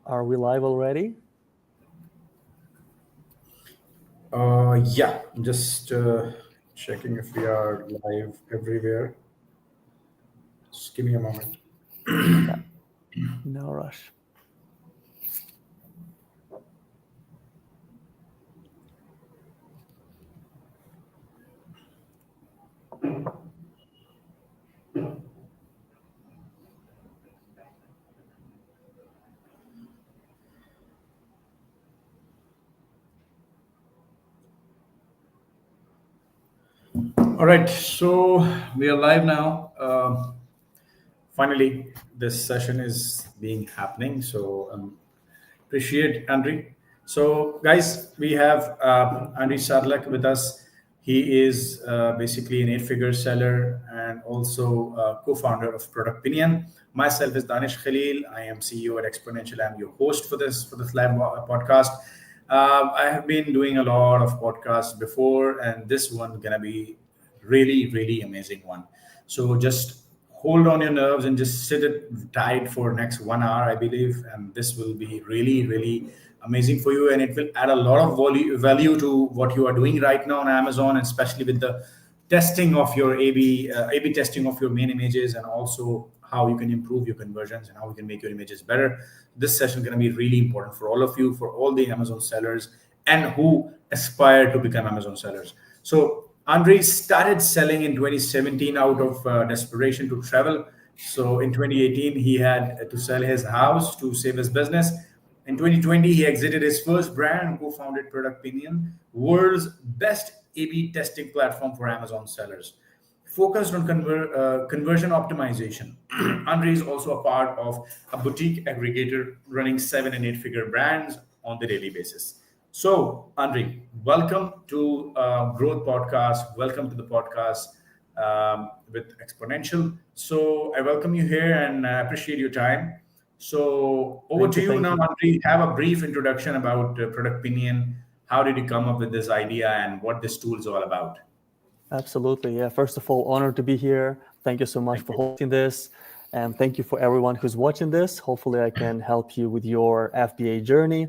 Are we live already? Yeah, I'm just checking if we are live everywhere. Just give me a moment. Yeah, no rush. All right, so we are live now. Finally, this session is being happening. So appreciate Andri. So guys, we have Andri Sadlak with us. He is basically an eight-figure seller and also co-founder of ProductPinion. Myself is Danish Khalil. I am CEO at Exponential. I'm your host for this live podcast. I have been doing a lot of podcasts before, and this one gonna be really amazing one. So just hold on your nerves and just sit it tight for next 1 hour, I believe, and this will be really amazing for you, and it will add a lot of value to what you are doing right now on Amazon, and especially with the testing of your A/B testing of your main images, and also how you can improve your conversions and how you can make your images better. This session is going to be really important for all of you, for all the Amazon sellers, and who aspire to become Amazon sellers. So Andri started selling in 2017 out of desperation to travel. So in 2018, he had to sell his house to save his business. In 2020, he exited his first brand and co-founded ProductPinion, world's best A/B testing platform for Amazon sellers. Focused on conversion optimization. Andri is also a part of a boutique aggregator running 7 and 8 figure brands on the daily basis. So, Andri, welcome to Growth Podcast. Welcome to the podcast with Exponential. So, I welcome you here and appreciate your time. So, over Thank to you, you thank now, you. Andri. Have a brief introduction about Product Pinion. How did you come up with this idea and what this tool is all about? Absolutely. Yeah, first of all, honored to be here. Thank you so much Thank for you. hosting this. And thank you for everyone who's watching this. Hopefully, I can help you with your FBA journey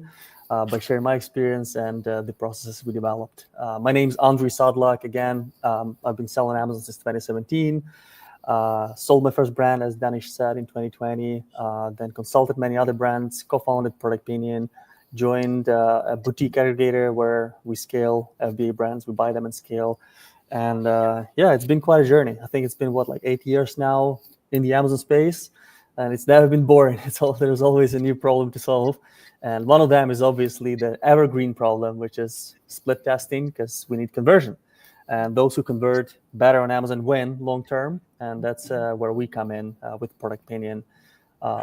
by sharing my experience and the processes we developed. My name is Andri Sadlak. Again, I've been selling Amazon since 2017. Sold my first brand, as Danish said, in 2020. Then consulted many other brands, co-founded ProductPinion, joined a boutique aggregator where we scale FBA brands. We buy them and scale. And yeah, it's been quite a journey. I think it's been, like 8 years now in the Amazon space. And it's never been boring. There's always a new problem to solve. And one of them is obviously the evergreen problem, which is split testing, because we need conversion. And those who convert better on Amazon win long term. And that's where we come in with ProductPinion.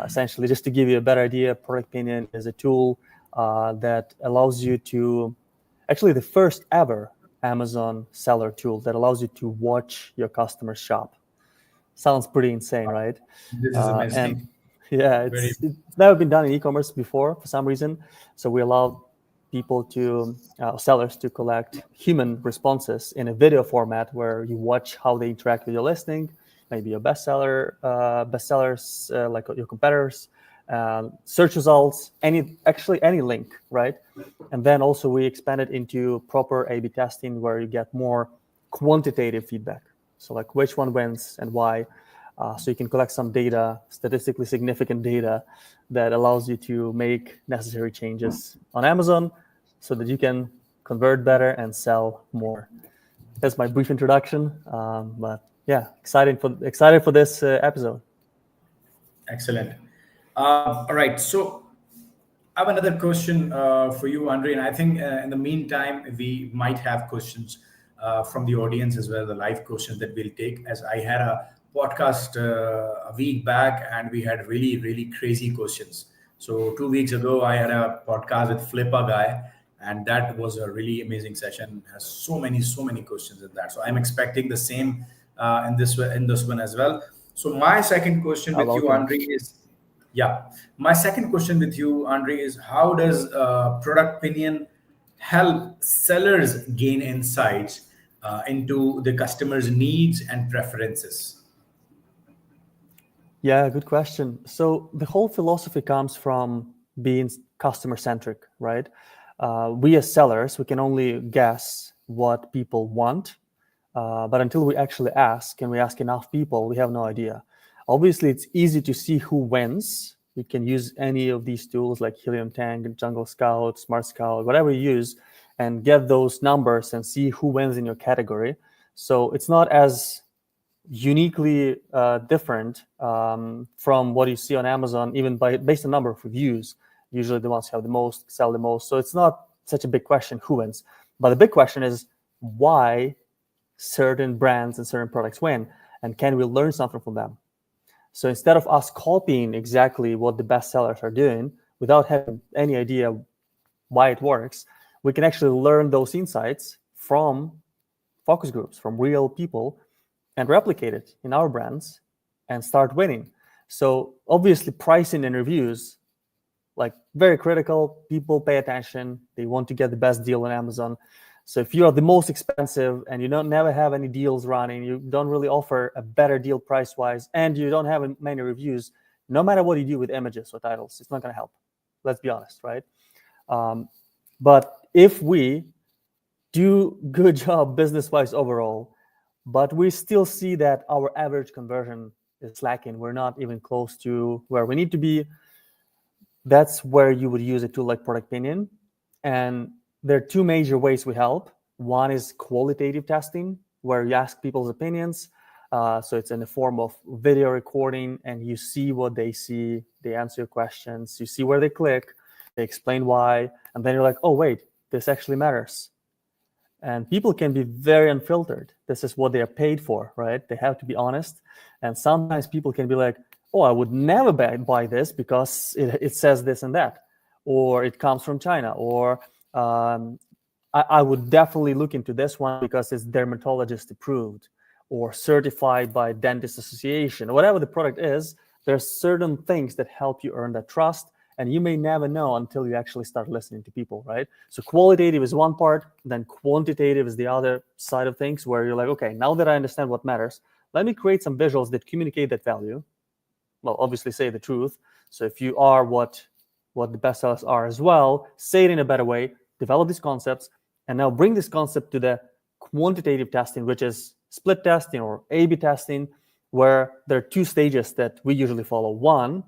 Essentially, just to give you a better idea, ProductPinion is a tool that allows you to, actually the first ever Amazon seller tool that allows you to watch your customers shop. Sounds pretty insane, right? This is And amazing. yeah, Very. it's never been done in e-commerce before for some reason. So we allow people to sellers to collect human responses in a video format where you watch how they interact with your listing, maybe your bestsellers like your competitors, search results, any link, right? And then also we expanded into proper A/B testing where you get more quantitative feedback. So like which one wins and why. So you can collect some data, statistically significant data that allows you to make necessary changes on Amazon so that you can convert better and sell more. That's my brief introduction. But yeah, excited for this episode. Excellent. All right. So I have another question for you, Andre. And I think in the meantime, we might have questions from the audience as well, the live questions that we'll take. As I had a podcast a week back and we had really crazy questions. So 2 weeks ago, I had a podcast with Flipper Guy, and that was a really amazing session. Has so many questions in that. So I'm expecting the same in this one as well. So my second question with you, Welcome. Andre, is yeah. My second question with you, Andre, is how does Product Pinion help sellers gain insights into the customer's needs and preferences? Yeah, good question. So the whole philosophy comes from being customer centric, right? We as sellers, we can only guess what people want, but until we actually ask, and we ask enough people, we have no idea. Obviously, it's easy to see who wins. You can use any of these tools like Helium Tank, Jungle Scout, Smart Scout, whatever you use, and get those numbers and see who wins in your category. So it's not as uniquely different from what you see on Amazon, even based on number of reviews. Usually the ones who have the most sell the most. So it's not such a big question who wins. But the big question is why certain brands and certain products win, and can we learn something from them? So instead of us copying exactly what the best sellers are doing without having any idea why it works, we can actually learn those insights from focus groups, from real people, and replicate it in our brands and start winning. So obviously pricing and reviews, like very critical. People pay attention. They want to get the best deal on Amazon. So if you are the most expensive and you don't never have any deals running, you don't really offer a better deal price-wise, and you don't have many reviews, no matter what you do with images or titles, it's not going to help. Let's be honest, right? But if we do good job business-wise overall, but we still see that our average conversion is lacking, we're not even close to where we need to be, that's where you would use a tool like ProductPinion. And there are two major ways we help. One is qualitative testing, where you ask people's opinions. So it's in the form of video recording, and you see what they see, they answer your questions, you see where they click, they explain why, and then you're like, oh, wait, this actually matters. And people can be very unfiltered. This is what they are paid for, right? They have to be honest. And sometimes people can be like, oh, I would never buy this because it says this and that, or it comes from China, or I would definitely look into this one because it's dermatologist approved or certified by Dentist Association. Whatever the product is, there's certain things that help you earn that trust, and you may never know until you actually start listening to people, right? So qualitative is one part, then quantitative is the other side of things, where you're like, okay, now that I understand what matters, let me create some visuals that communicate that value. Well, obviously say the truth. So if you are what the bestsellers are as well, say it in a better way, develop these concepts, and now bring this concept to the quantitative testing, which is split testing or A/B testing, where there are two stages that we usually follow. One,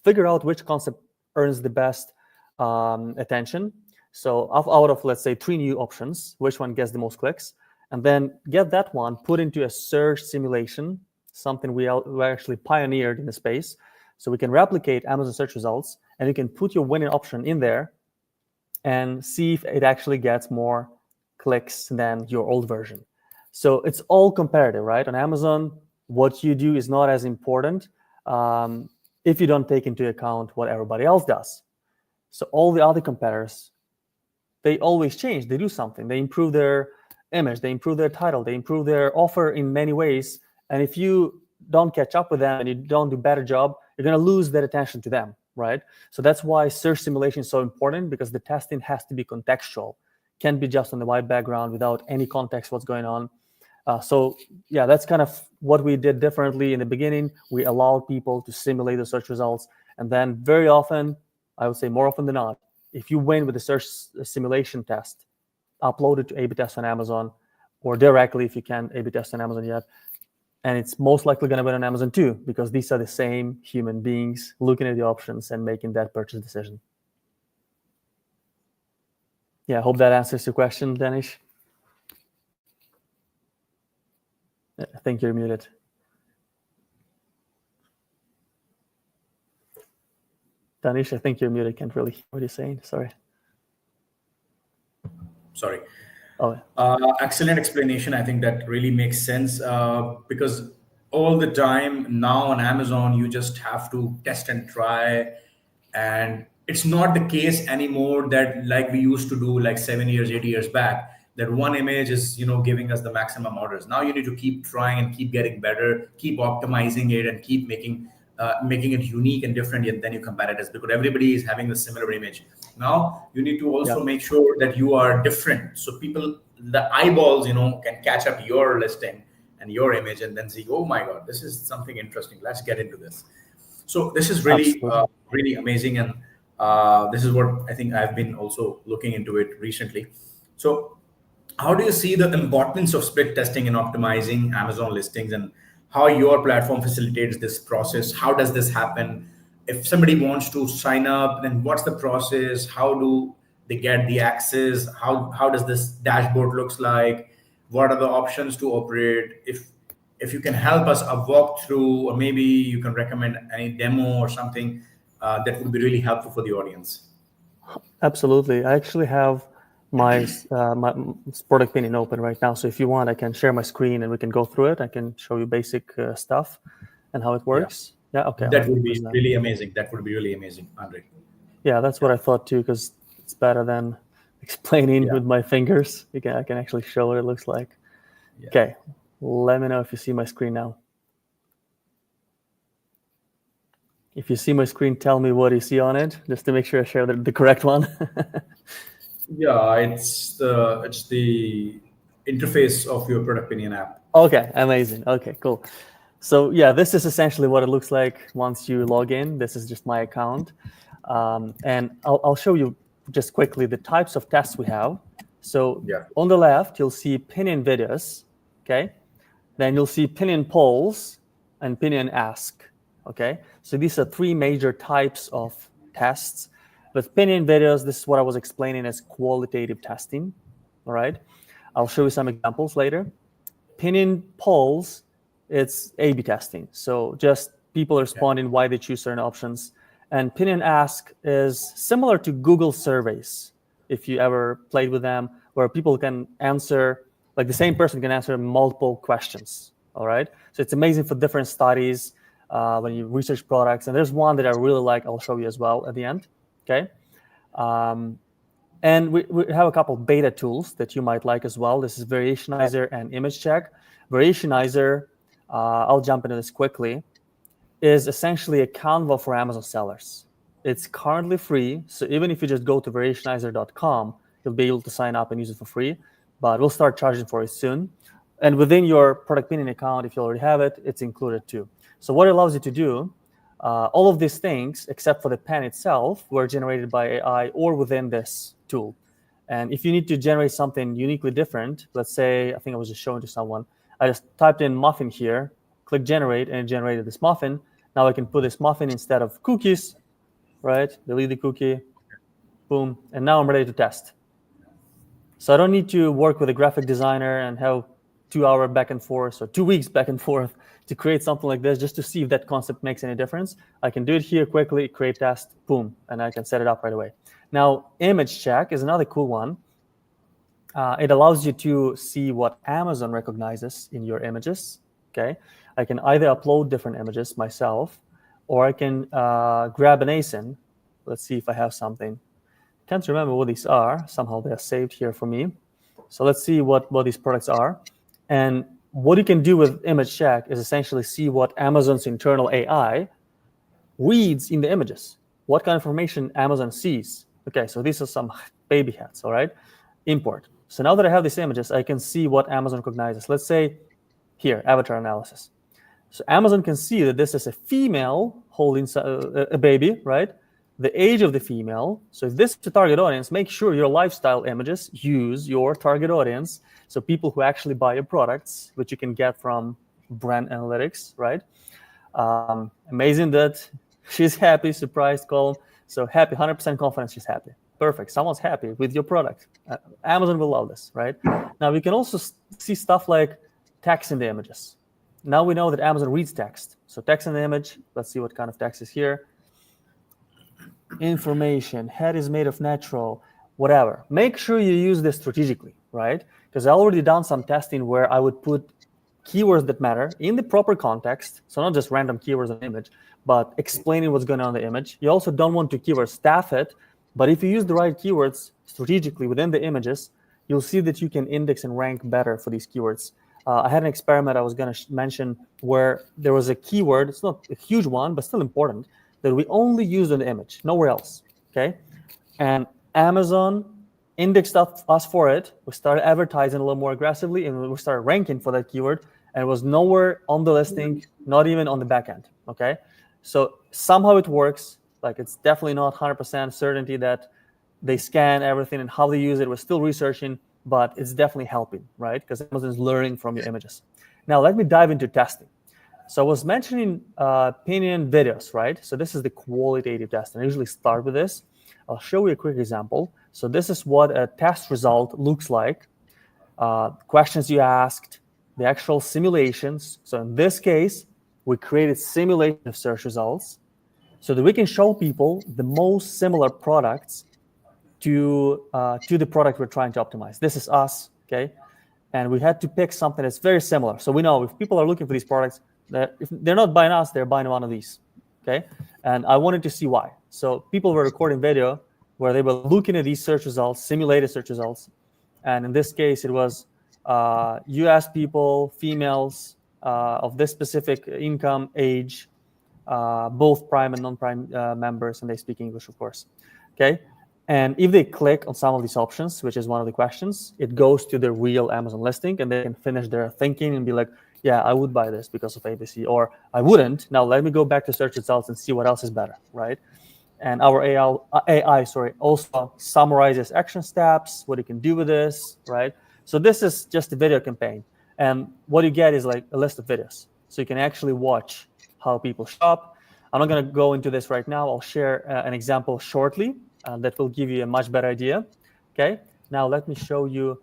figure out which concept earns the best attention. So out of, let's say, 3 new options, which one gets the most clicks? And then get that one put into a search simulation, something we actually pioneered in the space. So we can replicate Amazon search results, and you can put your winning option in there and see if it actually gets more clicks than your old version. So it's all comparative, right? On Amazon, what you do is not as important if you don't take into account what everybody else does. So all the other competitors, they always change. They do something. They improve their image. They improve their title. They improve their offer in many ways. And if you don't catch up with them and you don't do a better job, you're going to lose that attention to them, right? So that's why search simulation is so important, because the testing has to be contextual. Can't be just on the white background without any context what's going on. So yeah, that's kind of what we did differently in the beginning. We allowed people to simulate the search results. And then very often, I would say more often than not, if you win with the search simulation test, upload it to A/B test on Amazon, or directly if you can A/B test on Amazon yet. And it's most likely going to win on Amazon too, because these are the same human beings looking at the options and making that purchase decision. Yeah, I hope that answers your question, Danish. I think you're muted. Danish, I think you're muted. Can't really hear what you're saying. Sorry. Oh, excellent explanation. I think that really makes sense because all the time now on Amazon, you just have to test and try. And it's not the case anymore that like we used to do like 7 years, 8 years back, that one image is, giving us the maximum orders. Now you need to keep trying and keep getting better, keep optimizing it, and keep making it unique and different. And then you compare it, because everybody is having a similar image. Now you need to also make sure that you are different, so people, the eyeballs, can catch up your listing and your image, and then see, oh my God, this is something interesting. Let's get into this. So this is really really amazing. And This is what I think I've been also looking into it recently. So, how do you see the importance of split testing in optimizing Amazon listings, and how your platform facilitates this process? How does this happen? If somebody wants to sign up, then what's the process? How do they get the access? How does this dashboard looks like? What are the options to operate? If you can help us a walkthrough, or maybe you can recommend any demo or something, that would be really helpful for the audience. Absolutely. I actually have my ProductPinion open right now. So if you want, I can share my screen and we can go through it. I can show you basic stuff and how it Yeah, works. Yeah. Okay. that Let me would be present. really amazing. That would be really amazing, Andre. Yeah, that's what I thought too, because it's better than explaining Yeah, with my fingers. I can actually show what it looks like. yeah. Okay. Let me know if you see my screen now. If you see my screen, tell me what you see on it, just to make sure I share the correct one. Yeah, it's the interface of your ProductPinion app. Okay, amazing. Okay, cool. So yeah, this is essentially what it looks like once you log in. This is just my account. And I'll show you just quickly the types of tests we have. So Yeah, on the left, you'll see Pinion videos, okay? Then you'll see Pinion polls and Pinion ask, okay? So these are three major types of tests. With Pinion videos, this is what I was explaining as qualitative testing, all right? I'll show you some examples later. Pinion polls, it's A/B testing. So just people responding why they choose certain options. And Pinion Ask is similar to Google surveys, if you ever played with them, where people can answer, like the same person can answer multiple questions. All right. So it's amazing for different studies when you research products. And there's one that I really like. I'll show you as well at the end. Okay. And we have a couple beta tools that you might like as well. This is Variationizer and Image Check. Variationizer, I'll jump into this quickly, is essentially a Canva for Amazon sellers. It's currently free, so even if you just go to variationizer.com, you'll be able to sign up and use it for free, but we'll start charging for it soon. And within your ProductPinion account, if you already have it, it's included too. So what it allows you to do, all of these things, except for the pen itself, were generated by AI or within this tool. And if you need to generate something uniquely different, let's say, I think I was just showing to someone, I just typed in muffin here, click generate, and it generated this muffin. Now I can put this muffin instead of cookies, right? Delete the cookie, boom, and now I'm ready to test. So I don't need to work with a graphic designer and have 2 hour back and forth or 2 weeks back and forth to create something like this just to see if that concept makes any difference. I can do it here quickly, create test, boom, and I can set it up right away. Now, image check is another cool one. It allows you to see what Amazon recognizes in your images, okay? I can either upload different images myself, or I can grab an ASIN. Let's see if I have something. Can't remember what these are. Somehow they're saved here for me. So let's see what these products are. And what you can do with image check is essentially see what Amazon's internal AI reads in the images. What kind of information Amazon sees. Okay, so these are some baby hats, all right? Import. So now that I have these images, I can see what Amazon recognizes. Let's say here, avatar analysis. So Amazon can see that this is a female holding a baby, right? The age of the female. So if this is the target audience, make sure your lifestyle images use your target audience. So people who actually buy your products, which you can get from brand analytics, right? Amazing that she's happy, surprised, calm. So happy, 100% confidence she's happy. Perfect. Someone's happy with your product. Amazon will love this, right? Now we can also see stuff like text in the images. Now we know that Amazon reads text. So text in the image, let's see what kind of text is here. Information, head is made of natural, whatever. Make sure you use this strategically, right? Because I already done some testing where I would put keywords that matter in the proper context. So not just random keywords on the image, but explaining what's going on in the image. You also don't want to keyword staff it, but if you use the right keywords strategically within the images, you'll see that you can index and rank better for these keywords. I had an experiment I was going to mention where there was a keyword, it's not a huge one, but still important, that we only used in the image, nowhere else, okay? And Amazon indexed us for it. We started advertising a little more aggressively, and we started ranking for that keyword, and it was nowhere on the listing, not even on the back end, okay? So somehow it works. Like it's definitely not 100% certainty that they scan everything and how they use it. We're still researching, but it's definitely helping, right? Because Amazon is learning from your images. Now, let me dive into testing. So I was mentioning PINION videos, right? So this is the qualitative test, and I usually start with this. I'll show you a quick example. So this is what a test result looks like. Questions you asked, the actual simulations. So in this case, we created simulation of search results so that we can show people the most similar products to the product we're trying to optimize. This is us, okay? And we had to pick something that's very similar. So we know if people are looking for these products, that if they're not buying us, they're buying one of these, okay? And I wanted to see why. So people were recording video where they were looking at these search results, simulated search results. And in this case, it was US people, females of this specific income, age, both prime and non-prime members, and they speak English, of course, okay? And if they click on some of these options, which is one of the questions, it goes to the real Amazon listing, and they can finish their thinking and be like, yeah, I would buy this because of ABC, or I wouldn't. Now let me go back to search results and see what else is better, right? And our AI also summarizes action steps, what you can do with this, right? So this is just a video campaign. And what you get is like a list of videos. So you can actually watch how people shop. I'm not going to go into this right now. I'll share an example shortly that will give you a much better idea. Okay, now let me show you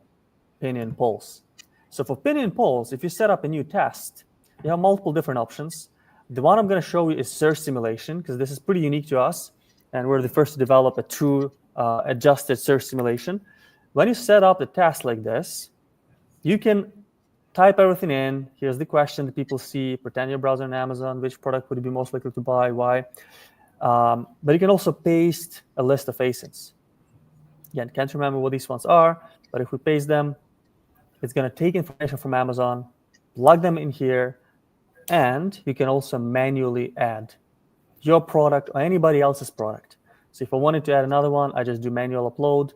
PINION polls. So for PINION polls, if you set up a new test, you have multiple different options. The one I'm going to show you is search simulation, because this is pretty unique to us, and we're the first to develop a true adjusted search simulation. When you set up the test like this, you can type everything in. Here's the question that people see. Pretend you're browsing on Amazon. Which product would you be most likely to buy? Why? But you can also paste a list of ASINs. Again, can't remember what these ones are, but if we paste them, it's going to take information from Amazon, plug them in here, and you can also manually add your product or anybody else's product. So if I wanted to add another one, I just do manual upload.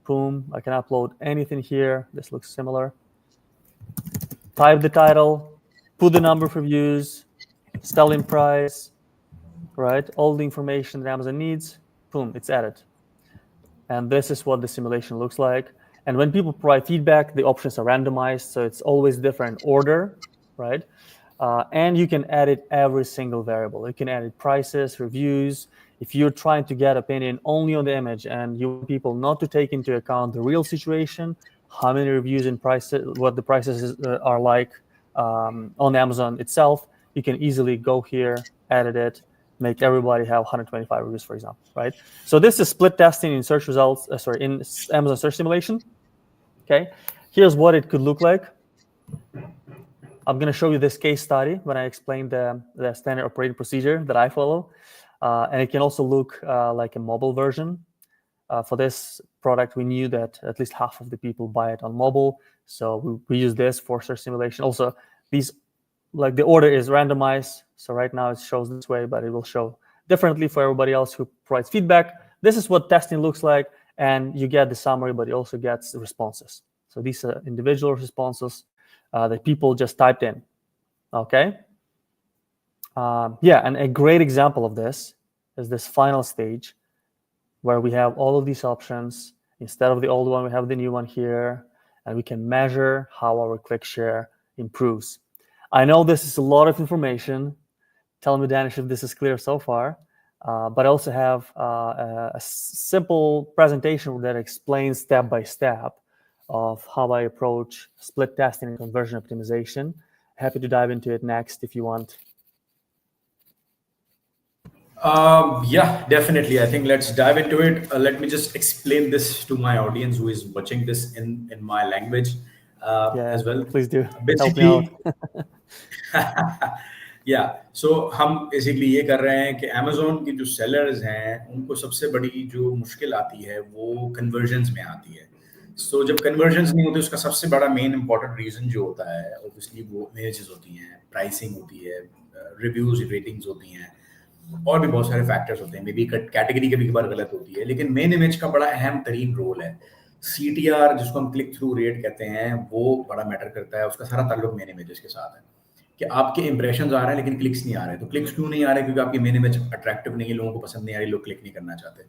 Boom, I can upload anything here. This looks similar. Type the title, put the number of reviews, selling price, right? All the information that Amazon needs, boom, it's added. And this is what the simulation looks like. And when people provide feedback, the options are randomized, so it's always different order, right? And you can edit every single variable. You can edit prices, reviews. If you're trying to get opinion only on the image and you want people not to take into account the real situation, how many reviews and prices, what the prices are like on Amazon itself, you can easily go here, edit it, make everybody have 125 reviews, for example, right? So this is split testing in search results, in Amazon Search Simulation. Okay, here's what it could look like. I'm going to show you this case study when I explain the standard operating procedure that I follow. And it can also look like a mobile version. For this product, we knew that at least half of the people buy it on mobile. So we use this for search simulation. Also, these, like the order is randomized. So right now it shows this way, but it will show differently for everybody else who provides feedback. This is what testing looks like. And you get the summary, but it also gets the responses. So these are individual responses that people just typed in, okay? Yeah, and a great example of this is this final stage where we have all of these options. Instead of the old one, we have the new one here, and we can measure how our click share improves. I know this is a lot of information. Tell me, Danish, if this is clear so far. But I also have a simple presentation that explains step by step of how I approach split testing and conversion optimization. Happy to dive into it next if you want. Yeah, definitely. I think let's dive into it. Let me just explain this to my audience who is watching this in my language as well. Please do. Basically, या सो हम basically ये कर रहे हैं कि Amazon के जो sellers हैं उनको सबसे बड़ी जो मुश्किल आती है वो कन्वर्जन्स में आती है. सो जब कन्वर्जन्स नहीं होते उसका सबसे बड़ा मेन इंपॉर्टेंट रीजन जो होता है ऑब्वियसली वो इमेजेस होती हैं, प्राइसिंग होती है, रिव्यूज रेटिंग्स होती हैं और भी बहुत सारे फैक्टर्स होते हैं. मे बी कैटेगरी कभी कभार गलत होती है, लेकिन मेन इमेज का बड़ा अहम तरीन रोल है. CTR जिसको हम क्लिक थ्रू रेट कहते हैं वो बड़ा मैटर करता है. उसका सारा ताल्लुक मेन इमेजेस के साथ है. कि आपके इंप्रेशंस आ रहे हैं लेकिन क्लिक्स नहीं आ रहे। तो क्लिक्स क्यों नहीं आ रहे? क्योंकि आपकी मेन इमेज अट्रैक्टिव नहीं है, लोगों को पसंद नहीं आ रही, लोग क्लिक नहीं करना चाहते।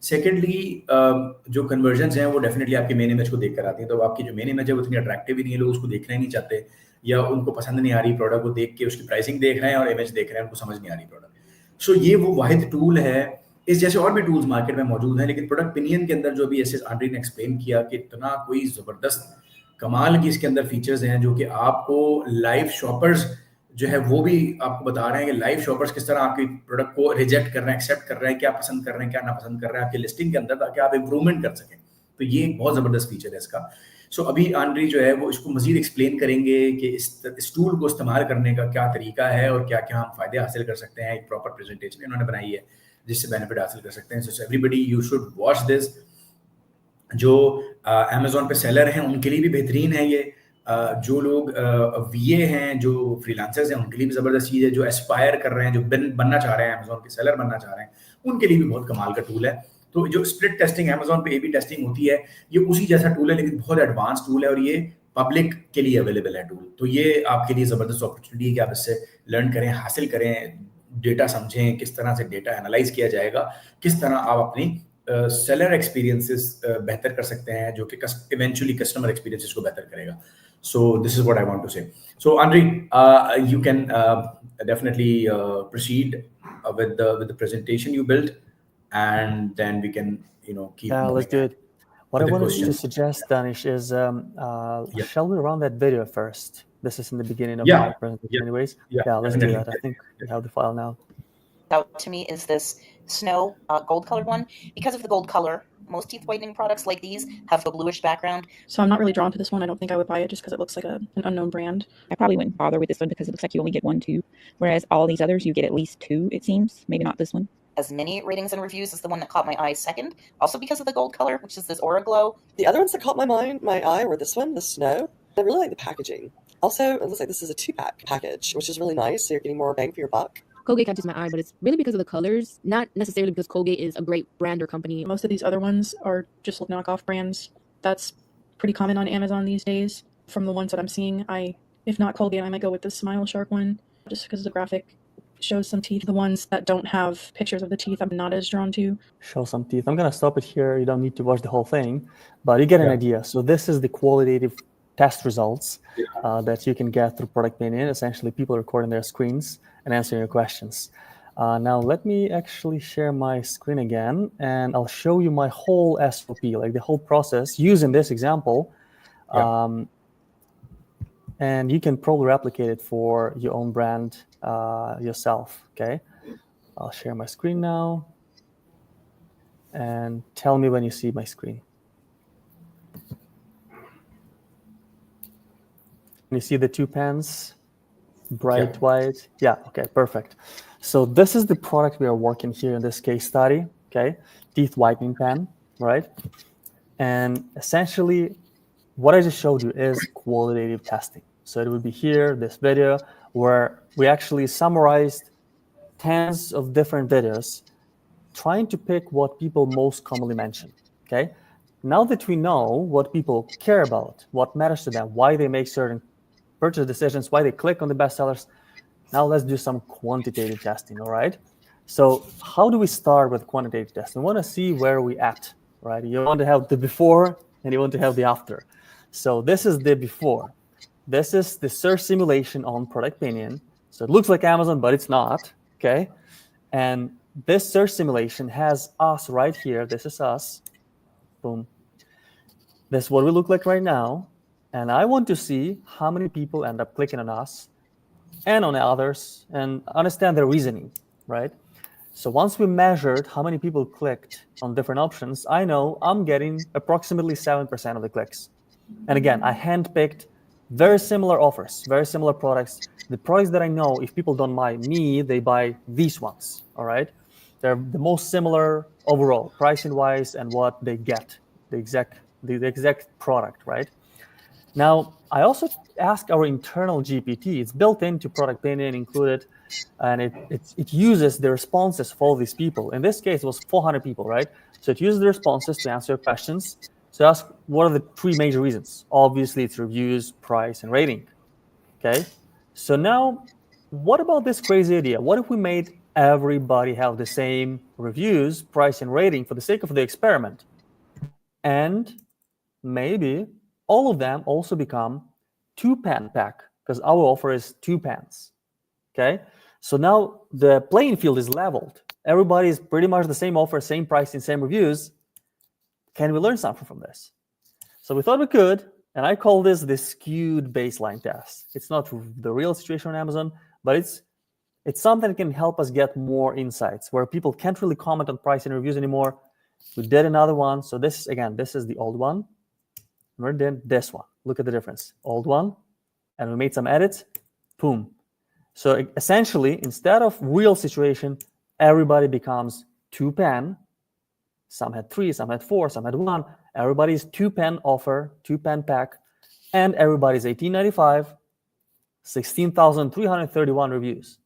सेकेंडली, जो कन्वर्जन्स हैं वो डेफिनेटली आपकी मेन इमेज को देखकर आती हैं। तो आपकी जो मेन इमेज है वो इतनी अट्रैक्टिव ही नहीं है, लोग उसको देखना ही नहीं चाहते, या उनको पसंद नहीं आ रही प्रोडक्ट को देख के, उसकी प्राइसिंग देख रहे हैं और इमेज देख रहे हैं, उनको समझ नहीं आ रही प्रोडक्ट। सो ये वो वाहिद टूल है। इस जैसे और भी टूल्स मार्केट में मौजूद हैं, लेकिन प्रोडक्ट पिनियन के अंदर जो भी ऐसे आंड्री ने एक्सप्लेन किया कि इतना कोई ज़बरदस्त कमाल की इसके अंदर फीचर्स हैं जो कि आपको लाइव शॉपर्स जो है वो भी आपको बता रहे हैं कि लाइव शॉपर्स किस तरह आपकी प्रोडक्ट को रिजेक्ट कर रहे हैं, एक्सेप्ट कर रहे हैं, क्या पसंद कर रहे हैं, क्या ना पसंद कर रहे हैं आपकी लिस्टिंग के अंदर, ताकि आप इंप्रूवमेंट कर सकें। तो ये एक बहुत ज़बरदस्त फीचर है इसका। सो अभी आंड्री जो है वो इसको मजीद एक्सप्लेन करेंगे कि इस टूल को इस्तेमाल करने का क्या तरीका है और क्या क्या हम फायदे हासिल कर सकते हैं। एक प्रॉपर प्रेजेंटेशन इन्होंने बनाई है जिससे बेनिफिट हासिल कर सकते हैं। So everybody you should watch this. जो अमेजोन पे सेलर हैं उनके लिए भी बेहतरीन है ये। जो लोग वीए हैं, जो फ्रीलांसर्स हैं, उनके लिए भी ज़बरदस्त चीज़ है। जो एस्पायर कर रहे हैं, जो बनना चाह रहे हैं, अमेजोन के सेलर बनना चाह रहे हैं, उनके लिए भी बहुत कमाल का टूल है। तो जो स्प्लिट टेस्टिंग अमेजोन पे A/B टेस्टिंग होती है, ये उसी जैसा टूल है लेकिन बहुत एडवांस टूल है और ये पब्लिक के लिए अवेलेबल है टूल। तो ये आपके लिए ज़बरदस्त अपॉर्चुनिटी है कि आप इससे लर्न करें, हासिल करें, डेटा समझें, किस तरह से डेटा एनालाइज किया जाएगा, किस तरह आप अपनी सेलर एक्सपीरियंसेस बेहतर कर सकते हैं, जो कि इवेंचुअली कस्टमर एक्सपीरियंसेस को बेहतर करेगा। So this is what I want to say. So Andri, you can definitely proceed with the presentation you built, and then we can keep Yeah, let's moving do ahead it. What I with the wanted to questions. suggest, Danish, is Yeah, shall we run that video first? This is in the beginning of my presentation, yeah, anyways. yeah, Yeah, let's do definitely. that. I think we have the file now. Out to me is this snow gold colored one. Because of the gold color, most teeth whitening products like these have a bluish background. So I'm not really drawn to this one. I don't think I would buy it just because it looks like an unknown brand. I probably wouldn't bother with this one because it looks like you only get one tube, whereas all these others you get at least two, it seems. Maybe not this one. As many ratings and reviews as the one that caught my eye second, also because of the gold color, which is this Aura Glow. The other ones that caught my eye were this one, the Snow. I really like the packaging. Also, it looks like this is a 2-pack package, which is really nice, so you're getting more bang for your buck. Colgate catches my eye, but it's really because of the colors, not necessarily because Colgate is a great brand or company. Most of these other ones are just knockoff brands. That's pretty common on Amazon these days. From the ones that I'm seeing, if not Colgate, I might go with the Smile Shark one, just because the graphic shows some teeth. The ones that don't have pictures of the teeth, I'm not as drawn to. Show some teeth. I'm going to stop it here. You don't need to watch the whole thing, but you get an idea. So this is the qualitative test results that you can get through ProductPinion. Essentially, people recording their screens and answering your questions. Now, let me actually share my screen again, and I'll show you my whole SOP, like the whole process, using this example. And you can probably replicate it for your own brand yourself, okay? I'll share my screen now. And tell me when you see my screen. You see the two pens, bright white? Yeah, okay, perfect. So this is the product we are working here in this case study, okay? Teeth whitening pen, right? And essentially, what I just showed you is qualitative testing. So it would be here, this video, where we actually summarized tens of different videos trying to pick what people most commonly mention, okay? Now that we know what people care about, what matters to them, why they make certain purchase decisions, why they click on the bestsellers, now let's do some quantitative testing, all right? So how do we start with quantitative testing? We want to see where we at, right? You want to have the before and you want to have the after. So this is the before. This is the search simulation on ProductPinion. So it looks like Amazon, but it's not, okay? And this search simulation has us right here. This is us. Boom. This is what we look like right now. And I want to see how many people end up clicking on us and on others and understand their reasoning, right? So once we measured how many people clicked on different options, I know I'm getting approximately 7% of the clicks. And again, I handpicked very similar offers, very similar products. The products that I know, if people don't buy me, they buy these ones, all right? They're the most similar overall, pricing-wise, and what they get, the exact product, right? Now, I also ask our internal GPT. It's built into ProductPinion, included, and it uses the responses for all these people. In this case, it was 400 people, right? So it uses the responses to answer questions. So ask, what are the three major reasons? Obviously, it's reviews, price, and rating, okay? So now, what about this crazy idea? What if we made everybody have the same reviews, price, and rating for the sake of the experiment? And maybe all of them also become 2-pan pack, because our offer is 2 pans. Okay, so now the playing field is leveled. Everybody is pretty much the same offer, same pricing, same reviews. Can we learn something from this? So we thought we could, and I call this the skewed baseline test. It's not the real situation on Amazon, but it's something that can help us get more insights where people can't really comment on price and reviews anymore. We did another one. So this is the old one. We're doing this one. Look at the difference. Old one, and we made some edits. Boom. So essentially, instead of real situation, everybody becomes 2-pan. Some had 3, some had 4, some had 1. Everybody's 2-pan offer, 2-pan pack, and everybody's $18.95, 16,331 reviews.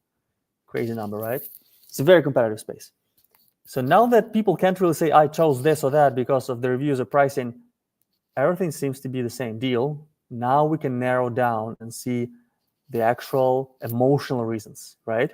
Crazy number, right? It's a very competitive space. So now that people can't really say, I chose this or that because of the reviews or pricing, everything seems to be the same deal. Now we can narrow down and see the actual emotional reasons, right?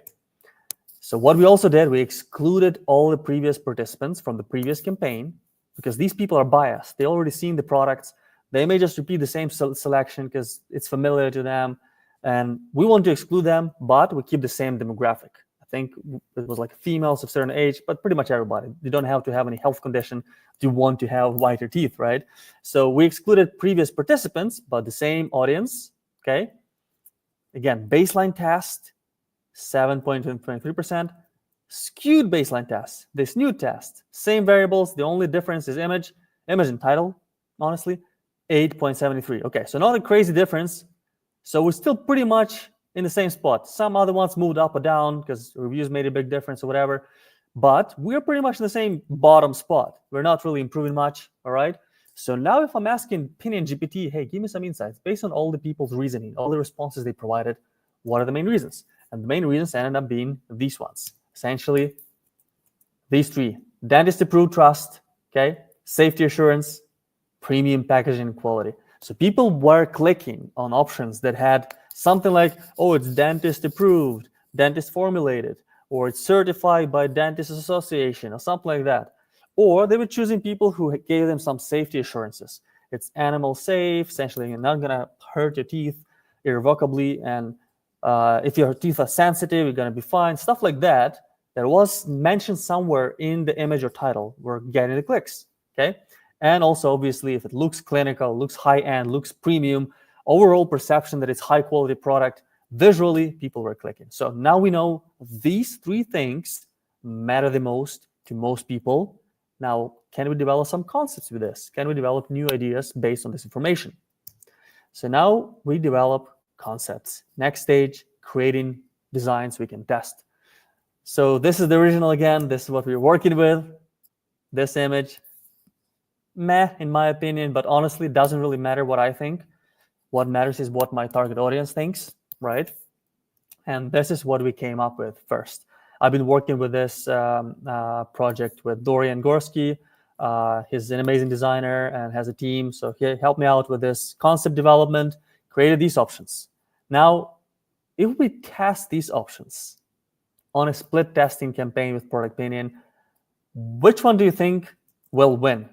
So what we also did, we excluded all the previous participants from the previous campaign because these people are biased. They already seen the products. They may just repeat the same selection because it's familiar to them. And we want to exclude them, but we keep the same demographic. I think it was like females of certain age, but pretty much everybody. You don't have to have any health condition to want to have whiter teeth, right? So we excluded previous participants, but the same audience, okay? Again, baseline test, 7.23%. Skewed baseline test, this new test, same variables. The only difference is image and title, honestly, 8.73. Okay, so not a crazy difference. So we're still pretty much in the same spot. Some other ones moved up or down because reviews made a big difference or whatever. But we're pretty much in the same bottom spot. We're not really improving much, all right? So now if I'm asking Pinion GPT, hey, give me some insights based on all the people's reasoning, all the responses they provided, what are the main reasons? And the main reasons ended up being these ones. Essentially, these 3. Dentist approved trust, okay? Safety assurance, premium packaging and quality. So people were clicking on options that had something like, oh, it's dentist approved, dentist formulated, or it's certified by Dentist Association or something like that. Or they were choosing people who gave them some safety assurances. It's animal safe, essentially you're not gonna hurt your teeth irrevocably, and if your teeth are sensitive, you're gonna be fine. Stuff like that was mentioned somewhere in the image or title. We're getting the clicks, okay? And also, obviously, if it looks clinical, looks high-end, looks premium, overall perception that it's high-quality product, visually, people were clicking. So now we know these 3 things matter the most to most people. Now, can we develop some concepts with this? Can we develop new ideas based on this information? So now we develop concepts. Next stage, creating designs we can test. So this is the original again. This is what we're working with. This image. Meh, in my opinion, but honestly, it doesn't really matter what I think. What matters is what my target audience thinks, right? And this is what we came up with first. I've been working with this project with Dorian Gorski. He's an amazing designer and has a team. So he helped me out with this concept development, created these options. Now, if we test these options on a split testing campaign with ProductPinion, which one do you think will win?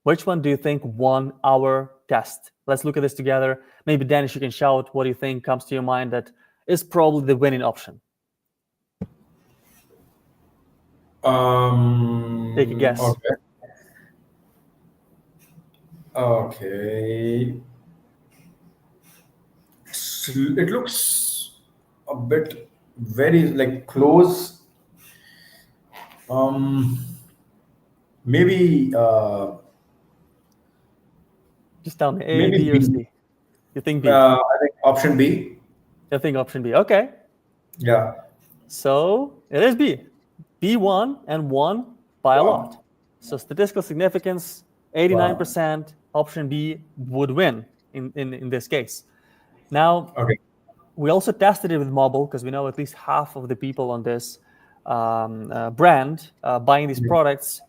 Which one do you think won our test? Let's look at this together. Maybe Danish, you can shout what do you think comes to your mind that is probably the winning option. Take a guess. Okay. It looks a bit very like close. Maybe Just tell me A, maybe B, or B. C. You think B? I think option B. You think option B? Okay. Yeah. So it is B. B won and won by a lot. So statistical significance, 89%. Option B would win in this case. Now, Okay. we also tested it with mobile because we know at least half of the people on this brand buying these products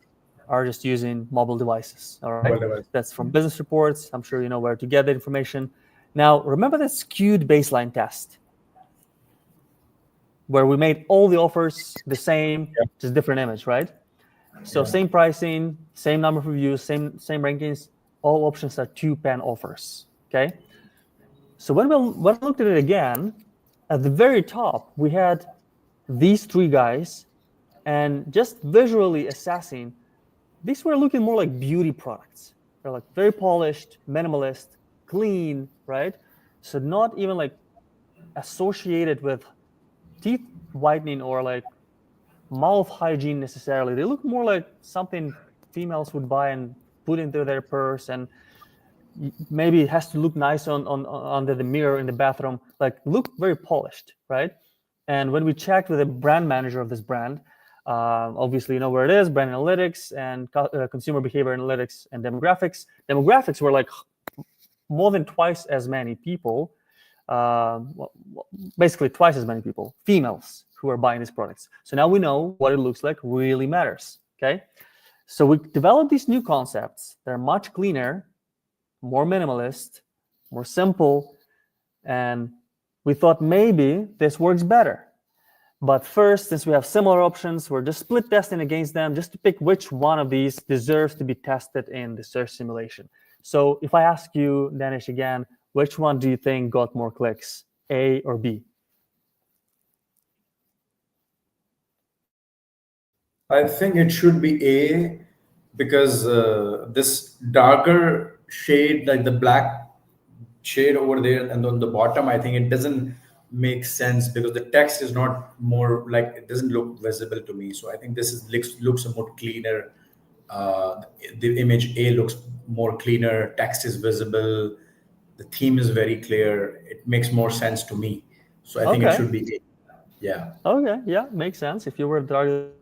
are just using mobile devices. All right, Mobile device. That's from business reports. I'm sure you know where to get the information. Now, remember that skewed baseline test. where we made all the offers the same, just different image, right? So same pricing, same number of reviews, same rankings. All options are 2-pen offers. Okay. So when I looked at it again, at the very top we had these 3 guys, and just visually assessing, these were looking more like beauty products. They're like very polished, minimalist, clean, right? So not even like associated with teeth whitening or like mouth hygiene necessarily. They look more like something females would buy and put into their purse, and maybe it has to look nice on under the mirror in the bathroom, like look very polished, right? And when we checked with the brand manager of this brand, obviously you know where it is, brand analytics and consumer behavior analytics and demographics. Demographics were like more than twice as many people, basically twice as many people, females, who are buying these products. So now we know what it looks like really matters, okay? So we developed these new concepts. They're much cleaner, more minimalist, more simple, and we thought maybe this works better. But first, since we have similar options, we're just split testing against them just to pick which one of these deserves to be tested in the search simulation. So if I ask you, Danish, again, which one do you think got more clicks, A or B? I think it should be A, because this darker shade, like the black shade over there and on the bottom, I think it doesn't make sense because the text is not more like, it doesn't look visible to me. So I think this looks a more cleaner. The image A looks more cleaner, text is visible, the theme is very clear. It makes more sense to me. So I think it should be A. Yeah. Okay, yeah, makes sense. If you were targeted,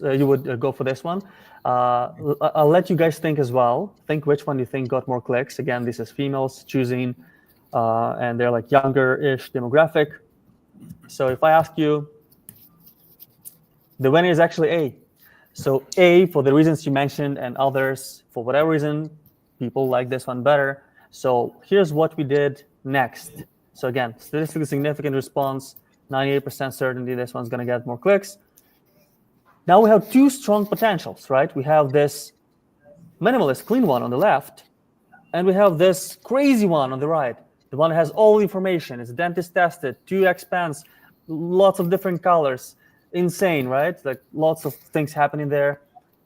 you would go for this one. I'll let you guys think as well. Think which one you think got more clicks. Again, this is females choosing, and they're like younger-ish demographic. So if I ask you, the winner is actually A. So A, for the reasons you mentioned, and others, for whatever reason, people like this one better. So here's what we did next. So again, statistically significant response, 98% certainty this one's going to get more clicks. Now we have 2 strong potentials, right? We have this minimalist, clean one on the left, and we have this crazy one on the right. The one that has all the information. It's dentist tested, 2x pens, lots of different colors. Insane, right? Like lots of things happening there.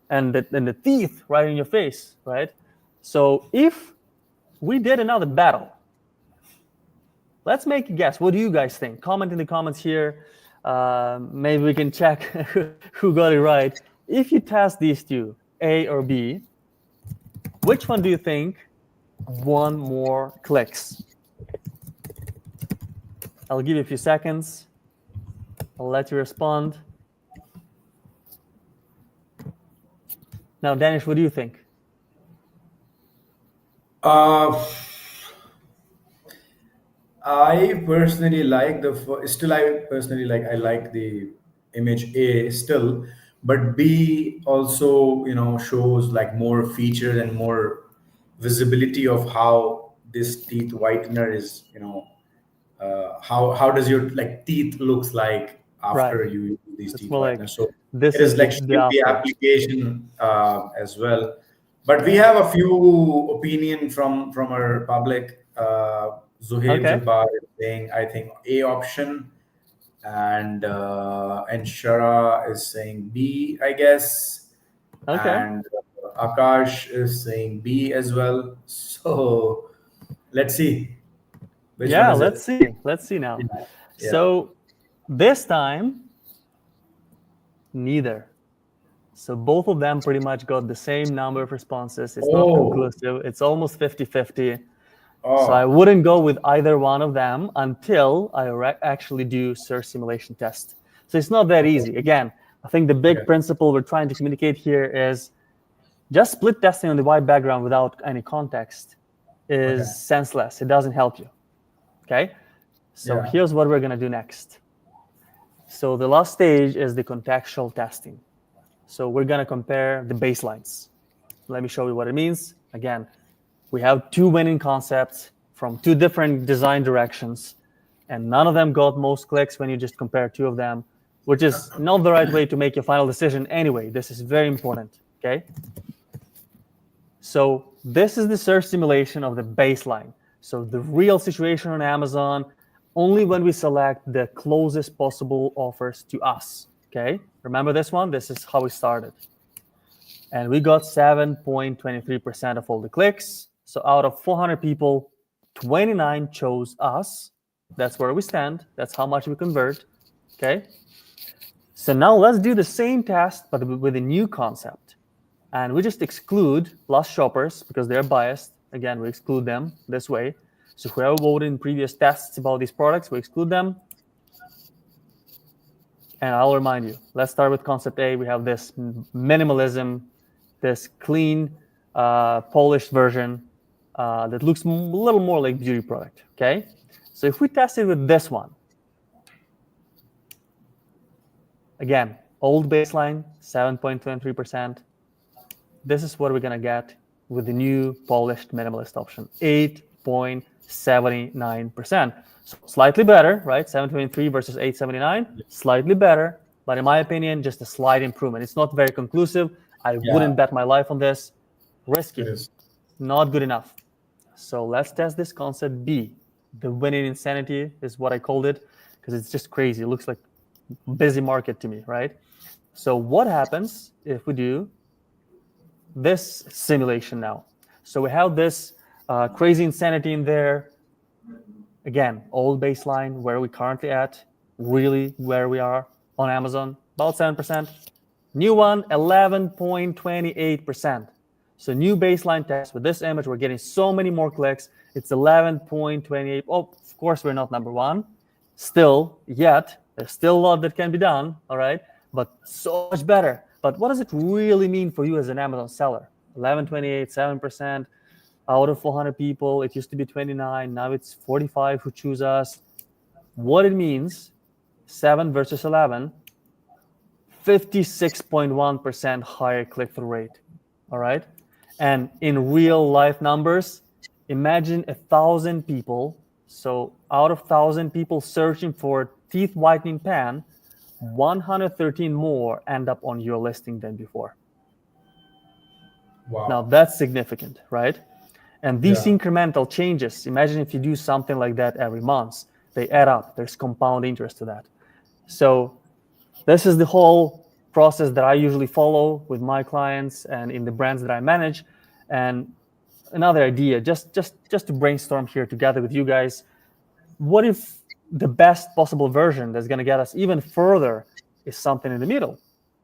And the teeth right in your face, right? So if we did another battle, let's make a guess. What do you guys think? Comment in the comments here. Maybe we can check who got it right. If you test these 2, A or B, which one do you think won more clicks? I'll give you a few seconds. I'll let you respond. Now, Danish, what do you think? I personally like I like the image A still, but B also, shows like more features and more visibility of how this teeth whitener is, how does your like teeth looks like after you use these teeth whiteners. So this it is like the application as well. But we have a few opinion from our public. Zuhair Jabbar is saying, I think A option, and Shara is saying B, I guess. Okay. And Akash is saying B as well. So let's see. Let's see. Let's see now. Yeah. So this time, neither. So both of them pretty much got the same number of responses. It's not conclusive. It's almost 50-50. So I wouldn't go with either one of them until I actually do search simulation test. So it's not that easy. Again, I think the big principle we're trying to communicate here is just split testing on the white background without any context is senseless. It doesn't help you. Okay? So here's what we're going to do next. So the last stage is the contextual testing. So we're going to compare the baselines. Let me show you what it means. Again, we have 2 winning concepts from 2 different design directions. and none of them got most clicks when you just compare two of them, which is not the right way to make your final decision anyway. This is very important, okay? So this is the search simulation of the baseline. So the real situation on Amazon, only when we select the closest possible offers to us, okay? Remember this one? This is how we started. And we got 7.23% of all the clicks. So out of 400 people, 29 chose us. That's where we stand. That's how much we convert, okay? So now let's do the same test, but with a new concept. And we just exclude lost shoppers because they're biased. Again, we exclude them this way. So whoever voted in previous tests about these products, we exclude them. And I'll remind you, let's start with concept A. We have this minimalism, this clean, polished version that looks a little more like beauty product, okay? So if we test it with this one, again, old baseline, 7.23%. This is what we're going to get with the new polished minimalist option, 8.79%. So slightly better, right? 7.23 versus 8.79, slightly better. But in my opinion, just a slight improvement. It's not very conclusive. I wouldn't bet my life on this. Risky, not good enough. So let's test this concept B. The winning insanity is what I called it because it's just crazy. It looks like busy market to me, right? So what happens if we do this simulation now? So we have this crazy insanity in there. Again, old baseline, where are we currently at? Really where we are on Amazon, about 7%. New one, 11.28%. So new baseline test with this image, we're getting so many more clicks. It's 11.28. Oh, of course, we're not number one. Still, yet, there's still a lot that can be done, all right? But so much better. But what does it really mean for you as an Amazon seller? 11.28, 7% out of 400 people. It used to be 29. Now it's 45 who choose us. What it means, 7 versus 11, 56.1% higher click-through rate, all right? And in real life numbers, imagine 1,000 people. So out of 1,000 people searching for teeth whitening pan, 113 more end up on your listing than before. Wow. Now that's significant, right? And these incremental changes, imagine if you do something like that every month, they add up. There's compound interest to that. So this is the whole process that I usually follow with my clients and in the brands that I manage. And another idea, just to brainstorm here together with you guys, what if the best possible version that's going to get us even further is something in the middle?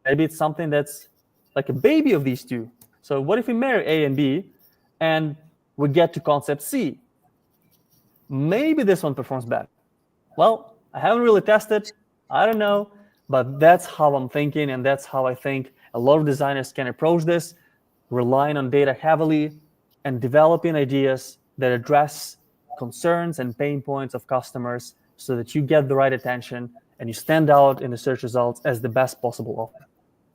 Maybe it's something that's like a baby of these two. So what if we marry A and B and we get to concept C? Maybe this one performs better. Well, I haven't really tested. I don't know. But that's how I'm thinking, and that's how I think a lot of designers can approach this, relying on data heavily and developing ideas that address concerns and pain points of customers so that you get the right attention and you stand out in the search results as the best possible offer.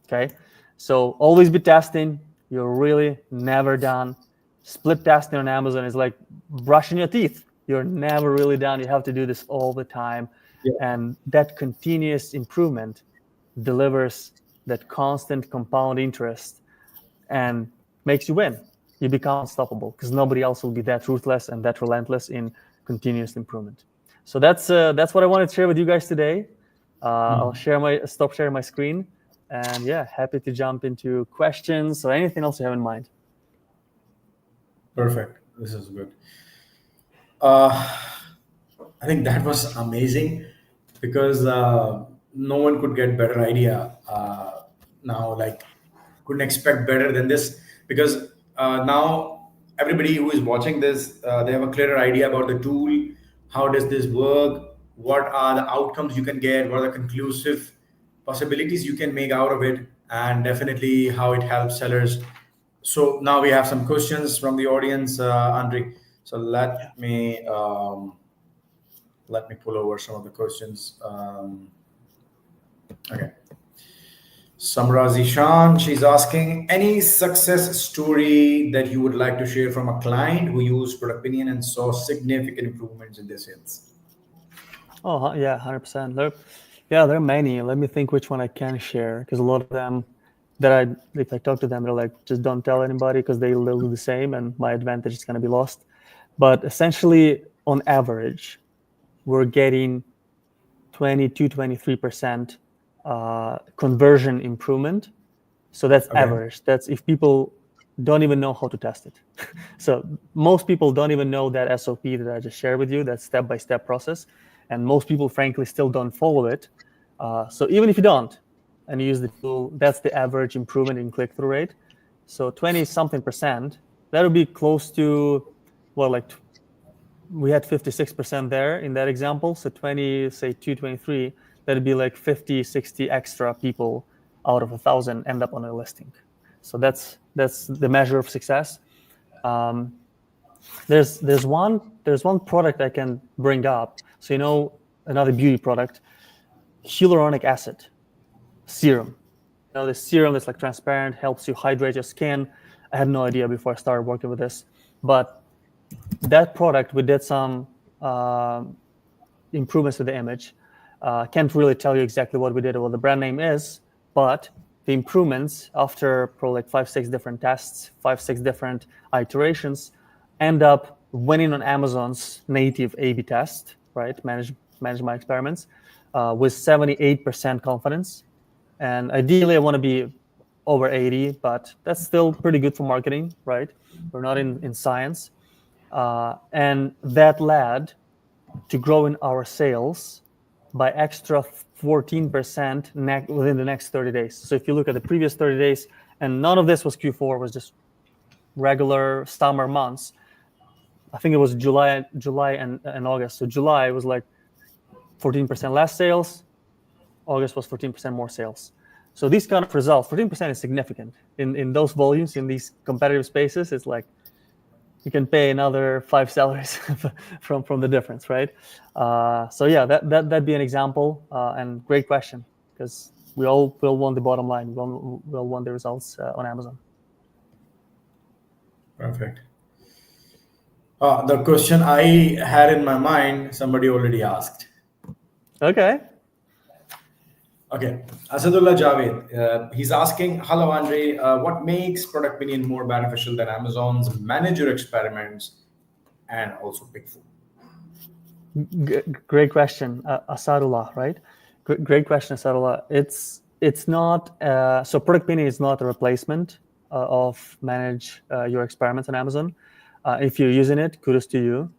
Okay? So always be testing. You're really never done. Split testing on Amazon is like brushing your teeth. You're never really done. You have to do this all the time. And that continuous improvement delivers that constant compound interest and makes you win. You become unstoppable because nobody else will be that ruthless and that relentless in continuous improvement. So that's what I wanted to share with you guys today. I'll stop sharing my screen, and happy to jump into questions or anything else you have in mind. Perfect. This is good. I think that was amazing because no one could get better idea now. Like, couldn't expect better than this because now everybody who is watching this, they have a clearer idea about the tool. How does this work? What are the outcomes you can get? What are the conclusive possibilities you can make out of it? And definitely how it helps sellers. So now we have some questions from the audience, Andri. So let me pull over some of the questions. Okay. Samra Zishan, she's asking, any success story that you would like to share from a client who used ProductPinion and saw significant improvements in their sales? Oh, yeah, 100%. There are many. Let me think which one I can share, because a lot of them if I talk to them, they're like, just don't tell anybody because they'll do the same and my advantage is going to be lost. But essentially, on average, we're getting 23% conversion improvement. So that's Okay. average. That's if people don't even know how to test it. So most people don't even know that SOP that I just shared with you, that step-by-step process. And most people, frankly, still don't follow it. So even if you don't, and you use the tool, that's the average improvement in click-through rate. So 20-something%, that would be close to, well, like we had 56% there in that example. So 20, say 223, that'd be like 50, 60 extra people out of 1,000 end up on a listing. So that's the measure of success. There's one product I can bring up. So another beauty product, hyaluronic acid serum. The serum that's like transparent, helps you hydrate your skin. I had no idea before I started working with this, but that product, we did some improvements to the image. Can't really tell you exactly what we did or what the brand name is, but the improvements after probably like 5-6 different tests, 5-6 different iterations, end up winning on Amazon's native A/B test, right? Manage my experiments with 78% confidence. And ideally, I want to be over 80, but that's still pretty good for marketing, right? We're not in science. And that led to growing our sales by extra 14% within the next 30 days. So if you look at the previous 30 days, and none of this was Q4, was just regular summer months. I think it was July and August. So July was like 14% less sales. August was 14% more sales. So these kind of results, 14% is significant. In those volumes, in these competitive spaces, it's like you can pay another 5 salaries from the difference, right? So yeah, that'd be an example, and great question, because we all will want the bottom line. We'll want the results on Amazon. Perfect. The question I had in my mind, somebody already asked. Okay. Okay, Asadullah Javed, he's asking, hello, Andri, what makes ProductPinion more beneficial than Amazon's manager experiments and also PickFu? Great question, Asadullah, right? Great question, Asadullah. It's not, so ProductPinion is not a replacement of manage your experiments on Amazon. If you're using it, kudos to you.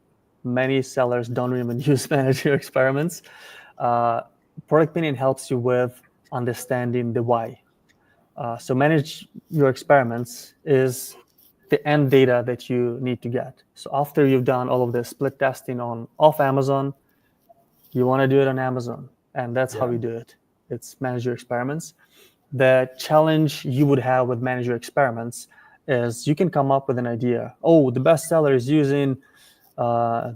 Many sellers don't even use manage your experiments. ProductPinion helps you with understanding the why. So manage your experiments is the end data that you need to get. So after you've done all of this split testing off Amazon, you want to do it on Amazon, and that's how we do it. It's manage your experiments. The challenge you would have with manage your experiments is you can come up with an idea. Oh, the bestseller is using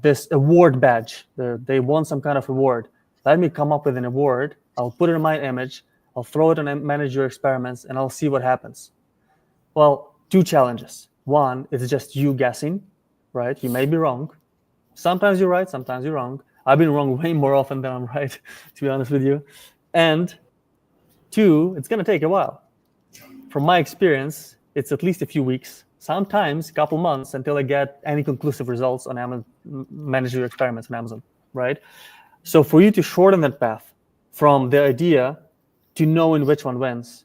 this award badge. They won some kind of award. Let me come up with an award. I'll put it in my image. I'll throw it on manage your experiments, and I'll see what happens. Well, 2 challenges. One, it's just you guessing, right? You may be wrong. Sometimes you're right, sometimes you're wrong. I've been wrong way more often than I'm right, to be honest with you. And 2, it's going to take a while. From my experience, it's at least a few weeks, sometimes a couple months until I get any conclusive results on Amazon, manage your experiments on Amazon, right? So for you to shorten that path from the idea to knowing which one wins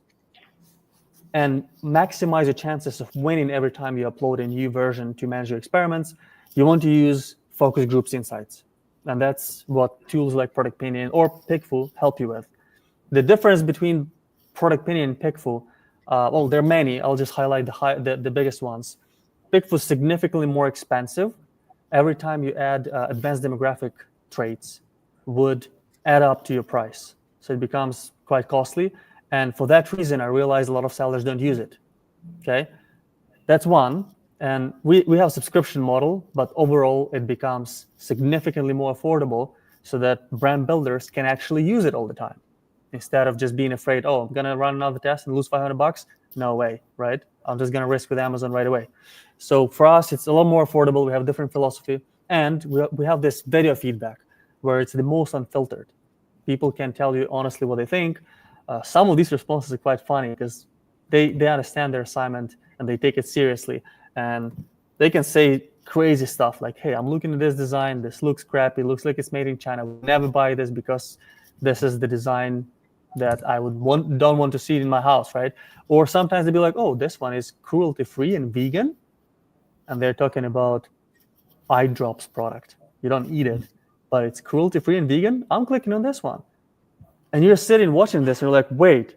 and maximize your chances of winning every time you upload a new version to manage your experiments, you want to use focus groups insights. And that's what tools like ProductPinion or PickFu help you with. The difference between ProductPinion and PickFu, well, there are many. I'll just highlight the biggest ones. PickFu is significantly more expensive. Every time you add advanced demographic traits would add up to your price. So it becomes quite costly. And for that reason, I realized a lot of sellers don't use it. Okay, that's one. And we have a subscription model, but overall it becomes significantly more affordable so that brand builders can actually use it all the time instead of just being afraid, oh, I'm going to run another test and lose $500. No way, right? I'm just going to risk with Amazon right away. So for us, it's a lot more affordable. We have a different philosophy, and we have this video feedback. where it's the most unfiltered. People can tell you honestly what they think. Some of these responses are quite funny because they understand their assignment and they take it seriously, and they can say crazy stuff like, hey, I'm looking at this design, this looks crappy, looks like it's made in China, I would never buy this because this is the design that I don't want to see it in my house, right? Or sometimes they'll be like, oh, this one is cruelty-free and vegan, and they're talking about eye drops product. You don't eat it, but it's cruelty-free and vegan. I'm clicking on this one. And you're sitting watching this and you're like, wait,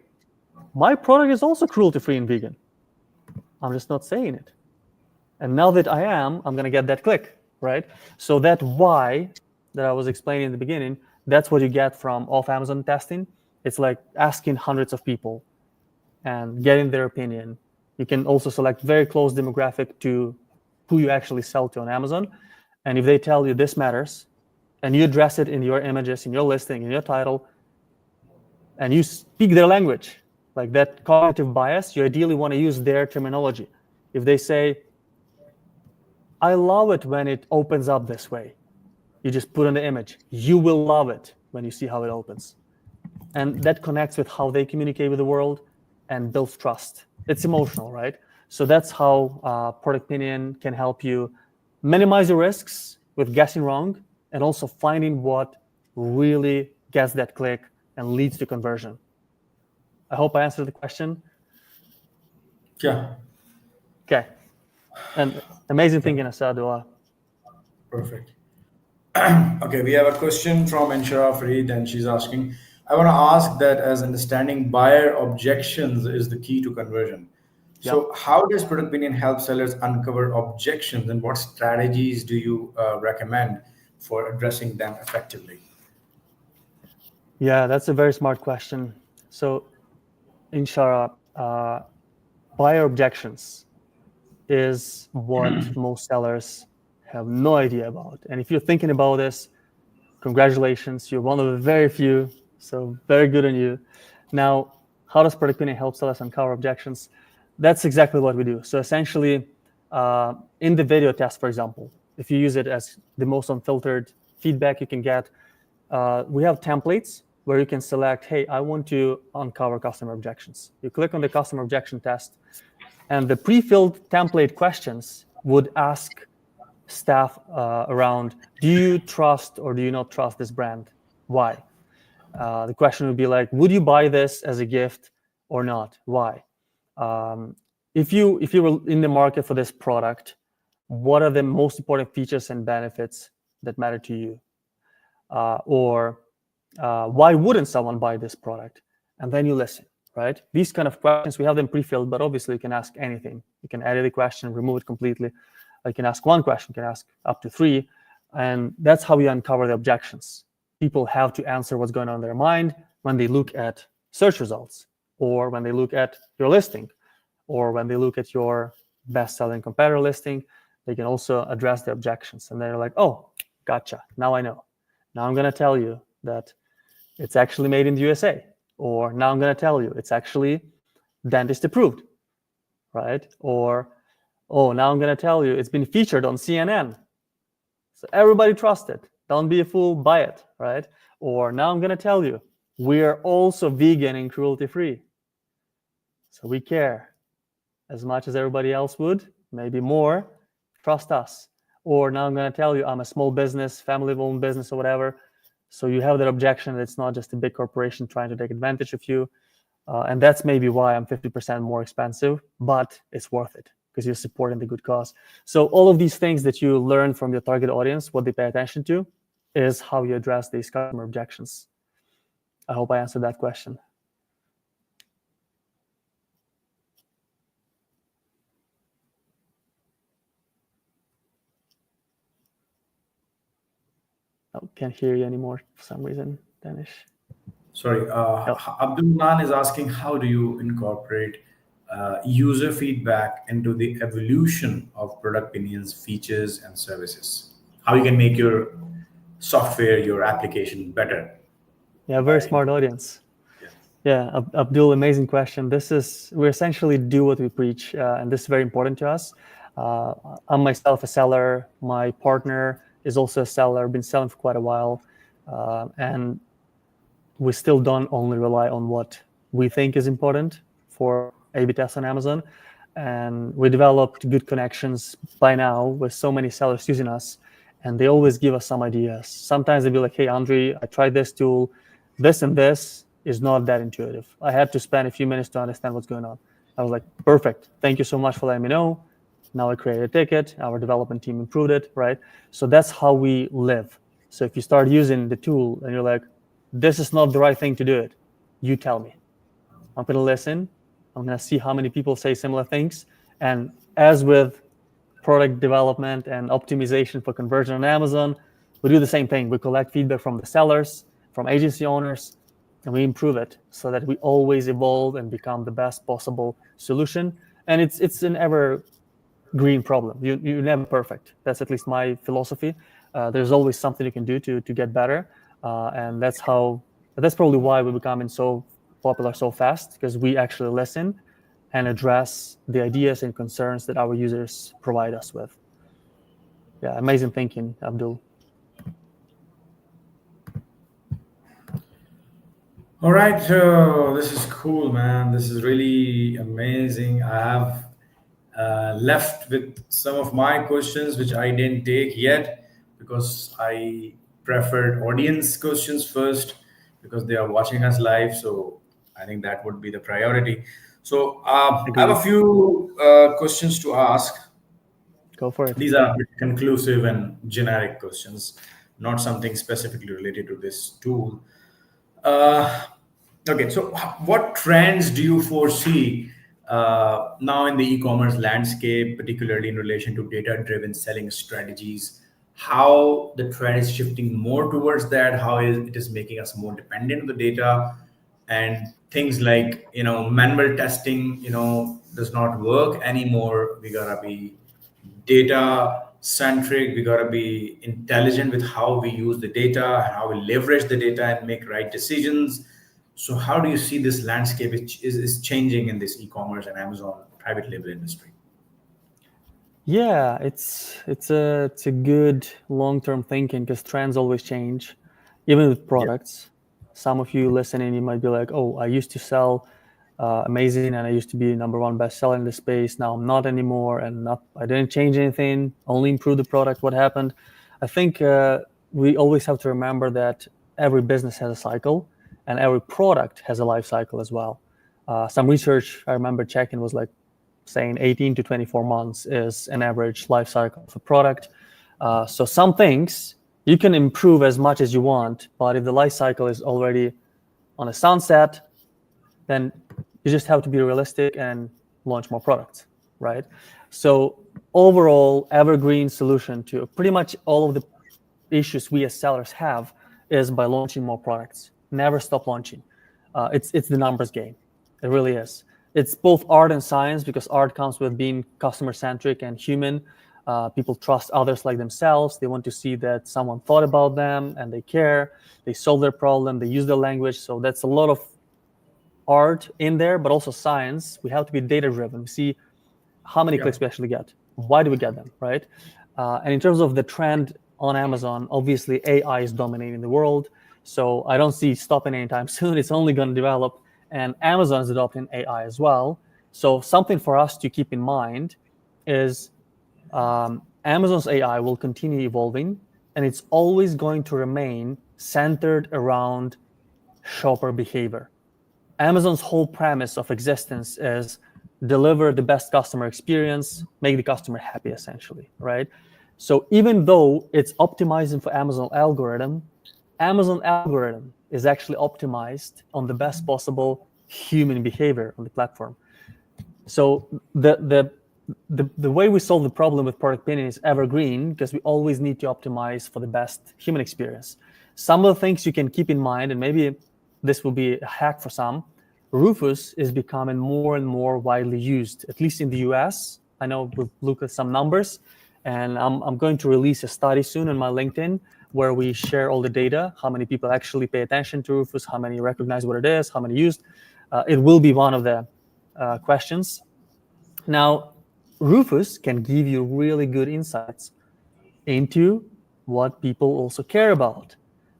my product is also cruelty-free and vegan. I'm just not saying it. And now that I am, I'm going to get that click, right? So that why that I was explaining in the beginning, that's what you get from off Amazon testing. It's like asking hundreds of people and getting their opinion. You can also select very close demographic to who you actually sell to on Amazon. And if they tell you this matters, and you address it in your images, in your listing, in your title, and you speak their language, like that cognitive bias, you ideally want to use their terminology. If they say, I love it when it opens up this way, you just put in the image. You will love it when you see how it opens. And that connects with how they communicate with the world and builds trust. It's emotional, right? So that's how ProductPinion can help you minimize your risks with guessing wrong and also finding what really gets that click and leads to conversion. I hope I answered the question. Yeah. Okay. And amazing thinking, Asadullah. Perfect. Okay, we have a question from Inshara Farid, and she's asking, I want to ask that as understanding buyer objections is the key to conversion. So how does ProductPinion help sellers uncover objections, and what strategies do you recommend for addressing them effectively? Yeah, that's a very smart question. So, Inshara, buyer objections is what most sellers have no idea about. And if you're thinking about this, congratulations, you're one of the very few, so very good on you. Now, how does ProductPinion help sellers uncover objections? That's exactly what we do. So essentially, in the video test, for example, if you use it as the most unfiltered feedback you can get, we have templates where you can select, hey, I want to uncover customer objections. You click on the customer objection test, and the pre-filled template questions would ask staff around, do you trust or do you not trust this brand? Why? The question would be like, would you buy this as a gift or not? Why? If you were in the market for this product, what are the most important features and benefits that matter to you? Or why wouldn't someone buy this product? And then you listen, right? These kind of questions, we have them pre-filled, but obviously you can ask anything. You can edit the question, remove it completely. You can ask one question, you can ask up to 3. And that's how you uncover the objections. People have to answer what's going on in their mind when they look at search results, or when they look at your listing, or when they look at your best-selling competitor listing. They can also address the objections. And they're like, oh, gotcha, now I know. Now I'm going to tell you that it's actually made in the USA. Or now I'm going to tell you it's actually dentist approved, right? Or, oh, now I'm going to tell you it's been featured on CNN. So everybody trust it. Don't be a fool, buy it, right? Or now I'm going to tell you we're also vegan and cruelty-free. So we care as much as everybody else would, maybe more. Trust us. Or now I'm going to tell you I'm a small business, family-owned business or whatever. So you have that objection that it's not just a big corporation trying to take advantage of you. And that's maybe why I'm 50% more expensive, but it's worth it because you're supporting the good cause. So all of these things that you learn from your target audience, what they pay attention to, is how you address these customer objections. I hope I answered that question. Oh, can't hear you anymore for some reason, Danish. Sorry, Abdul Man is asking, how do you incorporate user feedback into the evolution of ProductPinion's features and services? How you can make your software, your application better? Yeah, very smart audience. Yeah, Abdul, amazing question. We essentially do what we preach, and this is very important to us. I'm myself a seller. My partner is also a seller, been selling for quite a while. And we still don't only rely on what we think is important for A/B tests on Amazon. And we developed good connections by now with so many sellers using us, and they always give us some ideas. Sometimes they'll be like, hey, Andri, I tried this tool. This and this is not that intuitive. I had to spend a few minutes to understand what's going on. I was like, perfect. Thank you so much for letting me know. Now I created a ticket. Our development team improved it, right? So that's how we live. So if you start using the tool and you're like, this is not the right thing to do it, you tell me. I'm going to listen. I'm going to see how many people say similar things. And as with product development and optimization for conversion on Amazon, we do the same thing. We collect feedback from the sellers, from agency owners, and we improve it so that we always evolve and become the best possible solution. And it's an evergreen problem. You're never perfect. That's at least my philosophy. There's always something you can do to get better. And that's probably why we're becoming so popular so fast, because we actually listen and address the ideas and concerns that our users provide us with. Yeah, amazing thinking, Abdul. All right, this is cool, man. This is really amazing. I have left with some of my questions, which I didn't take yet because I preferred audience questions first because they are watching us live. So I think that would be the priority. So I have a few questions to ask. Go for it. These are conclusive and generic questions, not something specifically related to this tool. Okay, so what trends do you foresee now in the e-commerce landscape, particularly in relation to data-driven selling strategies? How the trend is shifting more towards that? How it is making us more dependent on the data, and things like manual testing does not work anymore. We gotta be data centric. We gotta be intelligent with how we use the data, how we leverage the data, and make right decisions. So how do you see this landscape is changing in this e-commerce and Amazon private label industry? Yeah, it's a good long-term thinking, because trends always change, even with products. Some of you listening, you might be like, oh, I used to sell amazing, and I used to be #1 bestseller in the space. Now I'm not anymore, and I didn't change anything, only improve the product. What happened? I think we always have to remember that every business has a cycle, and every product has a life cycle as well. Some research I remember checking was like saying 18 to 24 months is an average life cycle of a product. So some things you can improve as much as you want, but if the life cycle is already on a sunset, then you just have to be realistic and launch more products, right? So overall, evergreen solution to pretty much all of the issues we as sellers have is by launching more products. Never stop launching. It's the numbers game. It really is. It's both art and science, because art comes with being customer-centric and human. People trust others like themselves. They want to see that someone thought about them and they care. They solve their problem. They use their language. So that's a lot of art in there, but also science. We have to be data-driven. We see how many clicks we actually get. Why do we get them, right? And in terms of the trend on Amazon, obviously AI is dominating the world. So I don't see stopping anytime soon. It's only going to develop. And Amazon is adopting AI as well. So something for us to keep in mind is Amazon's AI will continue evolving, and it's always going to remain centered around shopper behavior. Amazon's whole premise of existence is deliver the best customer experience, make the customer happy, essentially, right? So even though it's optimizing for Amazon algorithm is actually optimized on the best possible human behavior on the platform. So the way we solve the problem with ProductPinion is evergreen, because we always need to optimize for the best human experience. Some of the things you can keep in mind, and maybe this will be a hack for some, Rufus is becoming more and more widely used, at least in the US. I know we've looked at some numbers, and I'm going to release a study soon on my LinkedIn where we share all the data, how many people actually pay attention to Rufus, how many recognize what it is, how many used. It will be one of the questions. Now, Rufus can give you really good insights into what people also care about.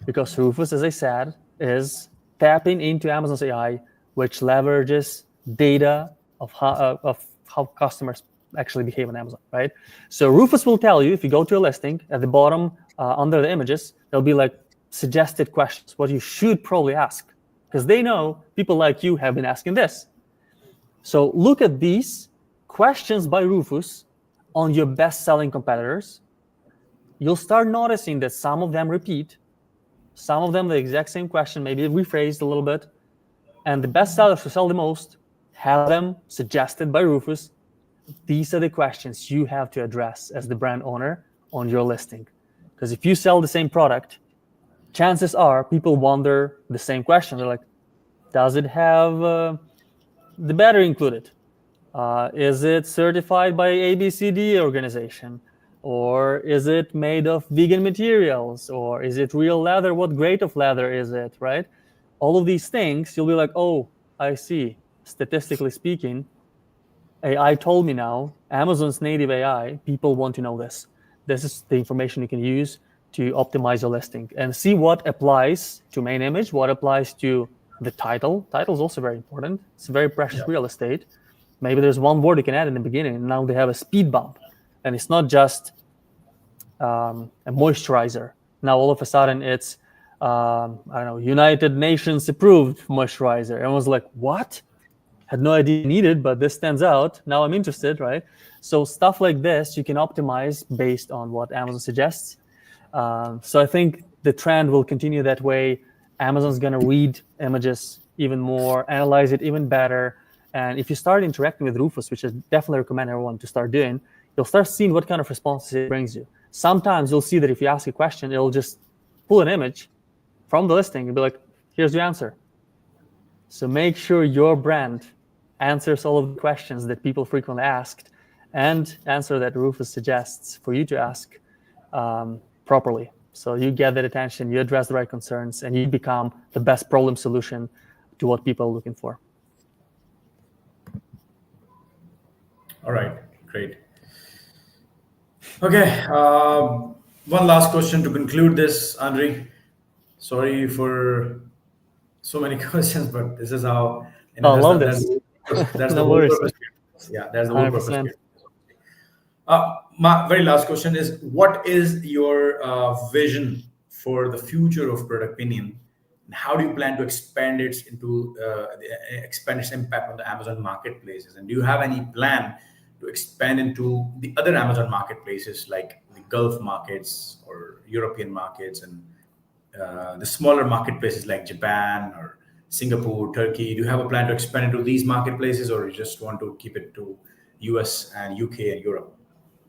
because Rufus, as I said, is tapping into Amazon's AI, which leverages data of how customers actually behave on Amazon, right? So Rufus will tell you, if you go to a listing, at the bottom under the images, there'll be like suggested questions, what you should probably ask, because they know people like you have been asking this. So look at these questions by Rufus on your best-selling competitors. You'll start noticing that some of them repeat, some of them the exact same question, maybe rephrased a little bit, and the best sellers who sell the most have them suggested by Rufus. These are the questions you have to address as the brand owner on your listing. Because if you sell the same product, chances are people wonder the same question. They're like, does it have the battery included? Is it certified by ABCD organization? Or is it made of vegan materials? Or is it real leather? What grade of leather is it, right? All of these things, you'll be like, oh, I see. Statistically speaking, AI told me now, Amazon's native AI, people want to know this. This is the information you can use to optimize your listing and see what applies to main image, what applies to the title. Title is also very important. It's very precious real estate. Maybe there's one word you can add in the beginning, and now they have a speed bump. And it's not just a moisturizer. Now all of a sudden it's, I don't know, United Nations approved moisturizer. Everyone's like, what? Had no idea needed, but this stands out. Now I'm interested, right? So stuff like this, you can optimize based on what Amazon suggests. So I think the trend will continue that way. Amazon's going to read images even more, analyze it even better. And if you start interacting with Rufus, which I definitely recommend everyone to start doing, you'll start seeing what kind of responses it brings you. Sometimes you'll see that if you ask a question, it'll just pull an image from the listing and be like, here's your answer. So make sure your brand answers all of the questions that people frequently asked and answer that Rufus suggests for you to ask properly. So you get that attention, you address the right concerns, and you become the best problem solution to what people are looking for. All right, great. Okay, one last question to conclude this, Andri. Sorry for so many questions, but this is how, I love this. That's the No whole worries. purpose here. Yeah, that's the whole purpose 100%. here. My very last question is, what is your vision for the future of ProductPinion? And how do you plan to expand its impact on the Amazon marketplaces? And do you have any plan to expand into the other Amazon marketplaces like the Gulf markets or European markets and the smaller marketplaces like Japan or Singapore, Turkey? Do you have a plan to expand into these marketplaces, or you just want to keep it to US and UK and Europe?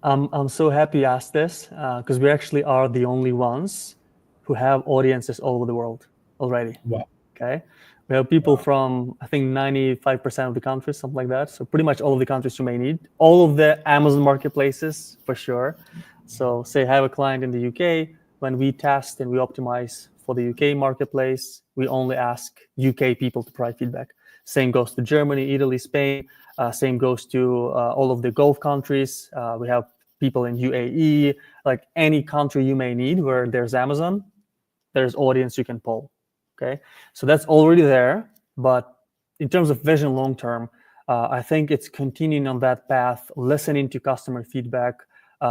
I'm so happy you asked this because we actually are the only ones who have audiences all over the world already. Wow. Okay. We have people from, I think, 95% of the countries, something like that. So pretty much all of the countries you may need. All of the Amazon marketplaces, for sure. So say I have a client in the UK. When we test and we optimize for the UK marketplace, we only ask UK people to provide feedback. Same goes to Germany, Italy, Spain. Same goes to all of the Gulf countries. We have people in UAE, like any country you may need where there's Amazon, there's audience you can pull. Okay, so that's already there. But in terms of vision long term, I think it's continuing on that path, listening to customer feedback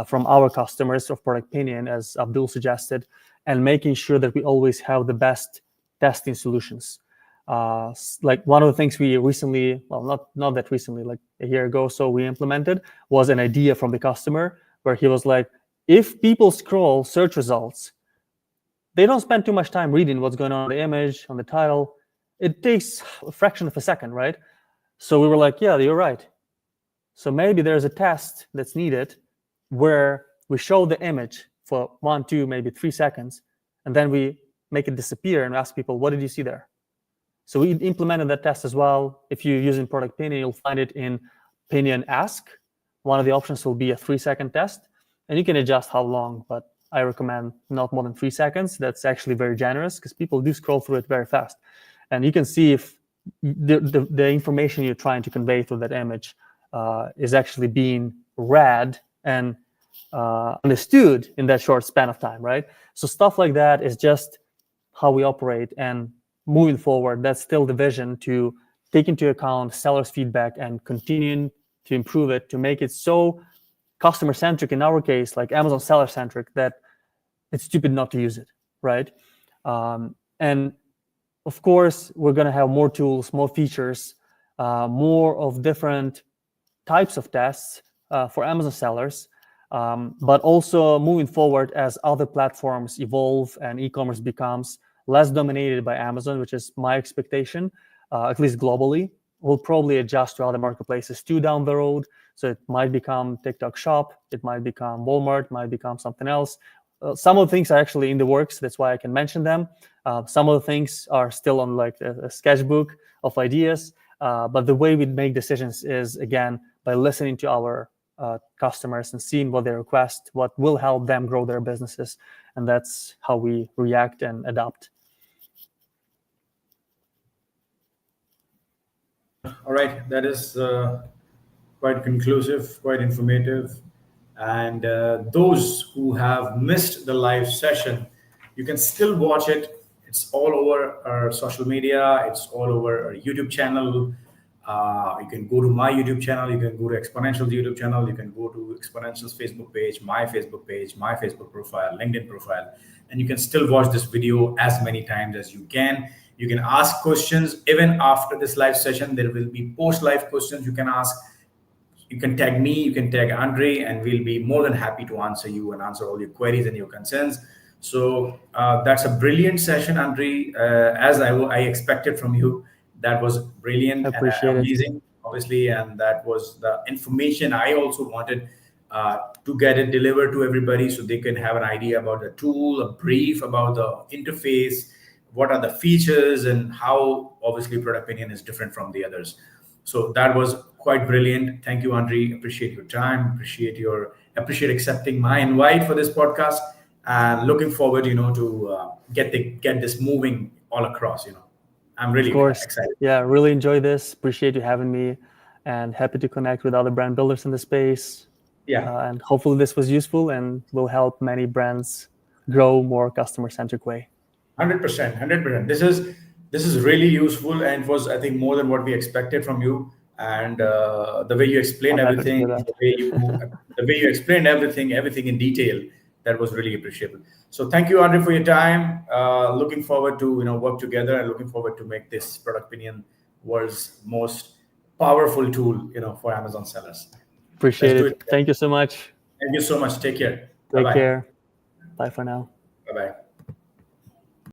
from our customers of ProductPinion, as Abdul suggested, and making sure that we always have the best testing solutions. Like one of the things we recently, well, not that recently, like a year ago or so, we implemented was an idea from the customer where he was like, if people scroll search results, they don't spend too much time reading what's going on the image, on the title. It takes a fraction of a second, right? So we were like, yeah, you're right. So maybe there's a test that's needed where we show the image for 1, 2, maybe 3 seconds, and then we make it disappear and ask people, what did you see there? So we implemented that test as well. If you're using ProductPinion, you'll find it in Pinion Ask. One of the options will be a 3-second test, and you can adjust how long, but I recommend not more than 3 seconds. That's actually very generous because people do scroll through it very fast. And you can see if the information you're trying to convey through that image is actually being read and understood in that short span of time, right? So stuff like that is just how we operate. And moving forward, that's still the vision, to take into account sellers' feedback and continuing to improve it, to make it so customer centric, in our case, like Amazon seller centric, that it's stupid not to use it, right? And of course, we're going to have more tools, more features, more of different types of tests for Amazon sellers. But also moving forward, as other platforms evolve and e-commerce becomes less dominated by Amazon, which is my expectation, at least globally, we'll probably adjust to other marketplaces too down the road. So it might become TikTok Shop, it might become Walmart, might become something else. Some of the things are actually in the works. That's why I can mention them. Some of the things are still on like a sketchbook of ideas. But the way we make decisions is, again, by listening to our customers and seeing what they request, what will help them grow their businesses. And that's how we react and adapt. All right, that is quite conclusive, quite informative. And those who have missed the live session, you can still watch it. It's all over our social media, it's all over our YouTube channel. You can go to my YouTube channel, you can go to Exponential's YouTube channel, you can go to Exponential's Facebook page, my Facebook profile, LinkedIn profile, and you can still watch this video as many times as you can. You can ask questions even after this live session. There will be post-live questions you can ask. You can tag me, you can tag Andri, and we'll be more than happy to answer you and answer all your queries and your concerns. So that's a brilliant session, Andri, as I expected from you. That was brilliant and amazing, obviously, and that was the information I also wanted to get it delivered to everybody, so they can have an idea about the tool, a brief about the interface, what are the features, and how obviously ProductPinion is different from the others. So that was quite brilliant. Thank you, Andri. Appreciate your time. Appreciate accepting my invite for this podcast, and looking forward, to get this moving all across. I'm really excited. Yeah, really enjoy this. Appreciate you having me, and happy to connect with other brand builders in the space. Yeah, and hopefully this was useful and will help many brands grow more customer-centric way. 100%, 100%. This is really useful, and it was, I think, more than what we expected from you. And the way you explained everything, the way you explained everything in detail, that was really appreciable. So thank you, Andri, for your time. Looking forward to work together, and looking forward to make this ProductPinion world's most powerful tool for Amazon sellers. Appreciate it. Thank you so much. Thank you so much. Take care. Take care. Bye for now. Bye-bye.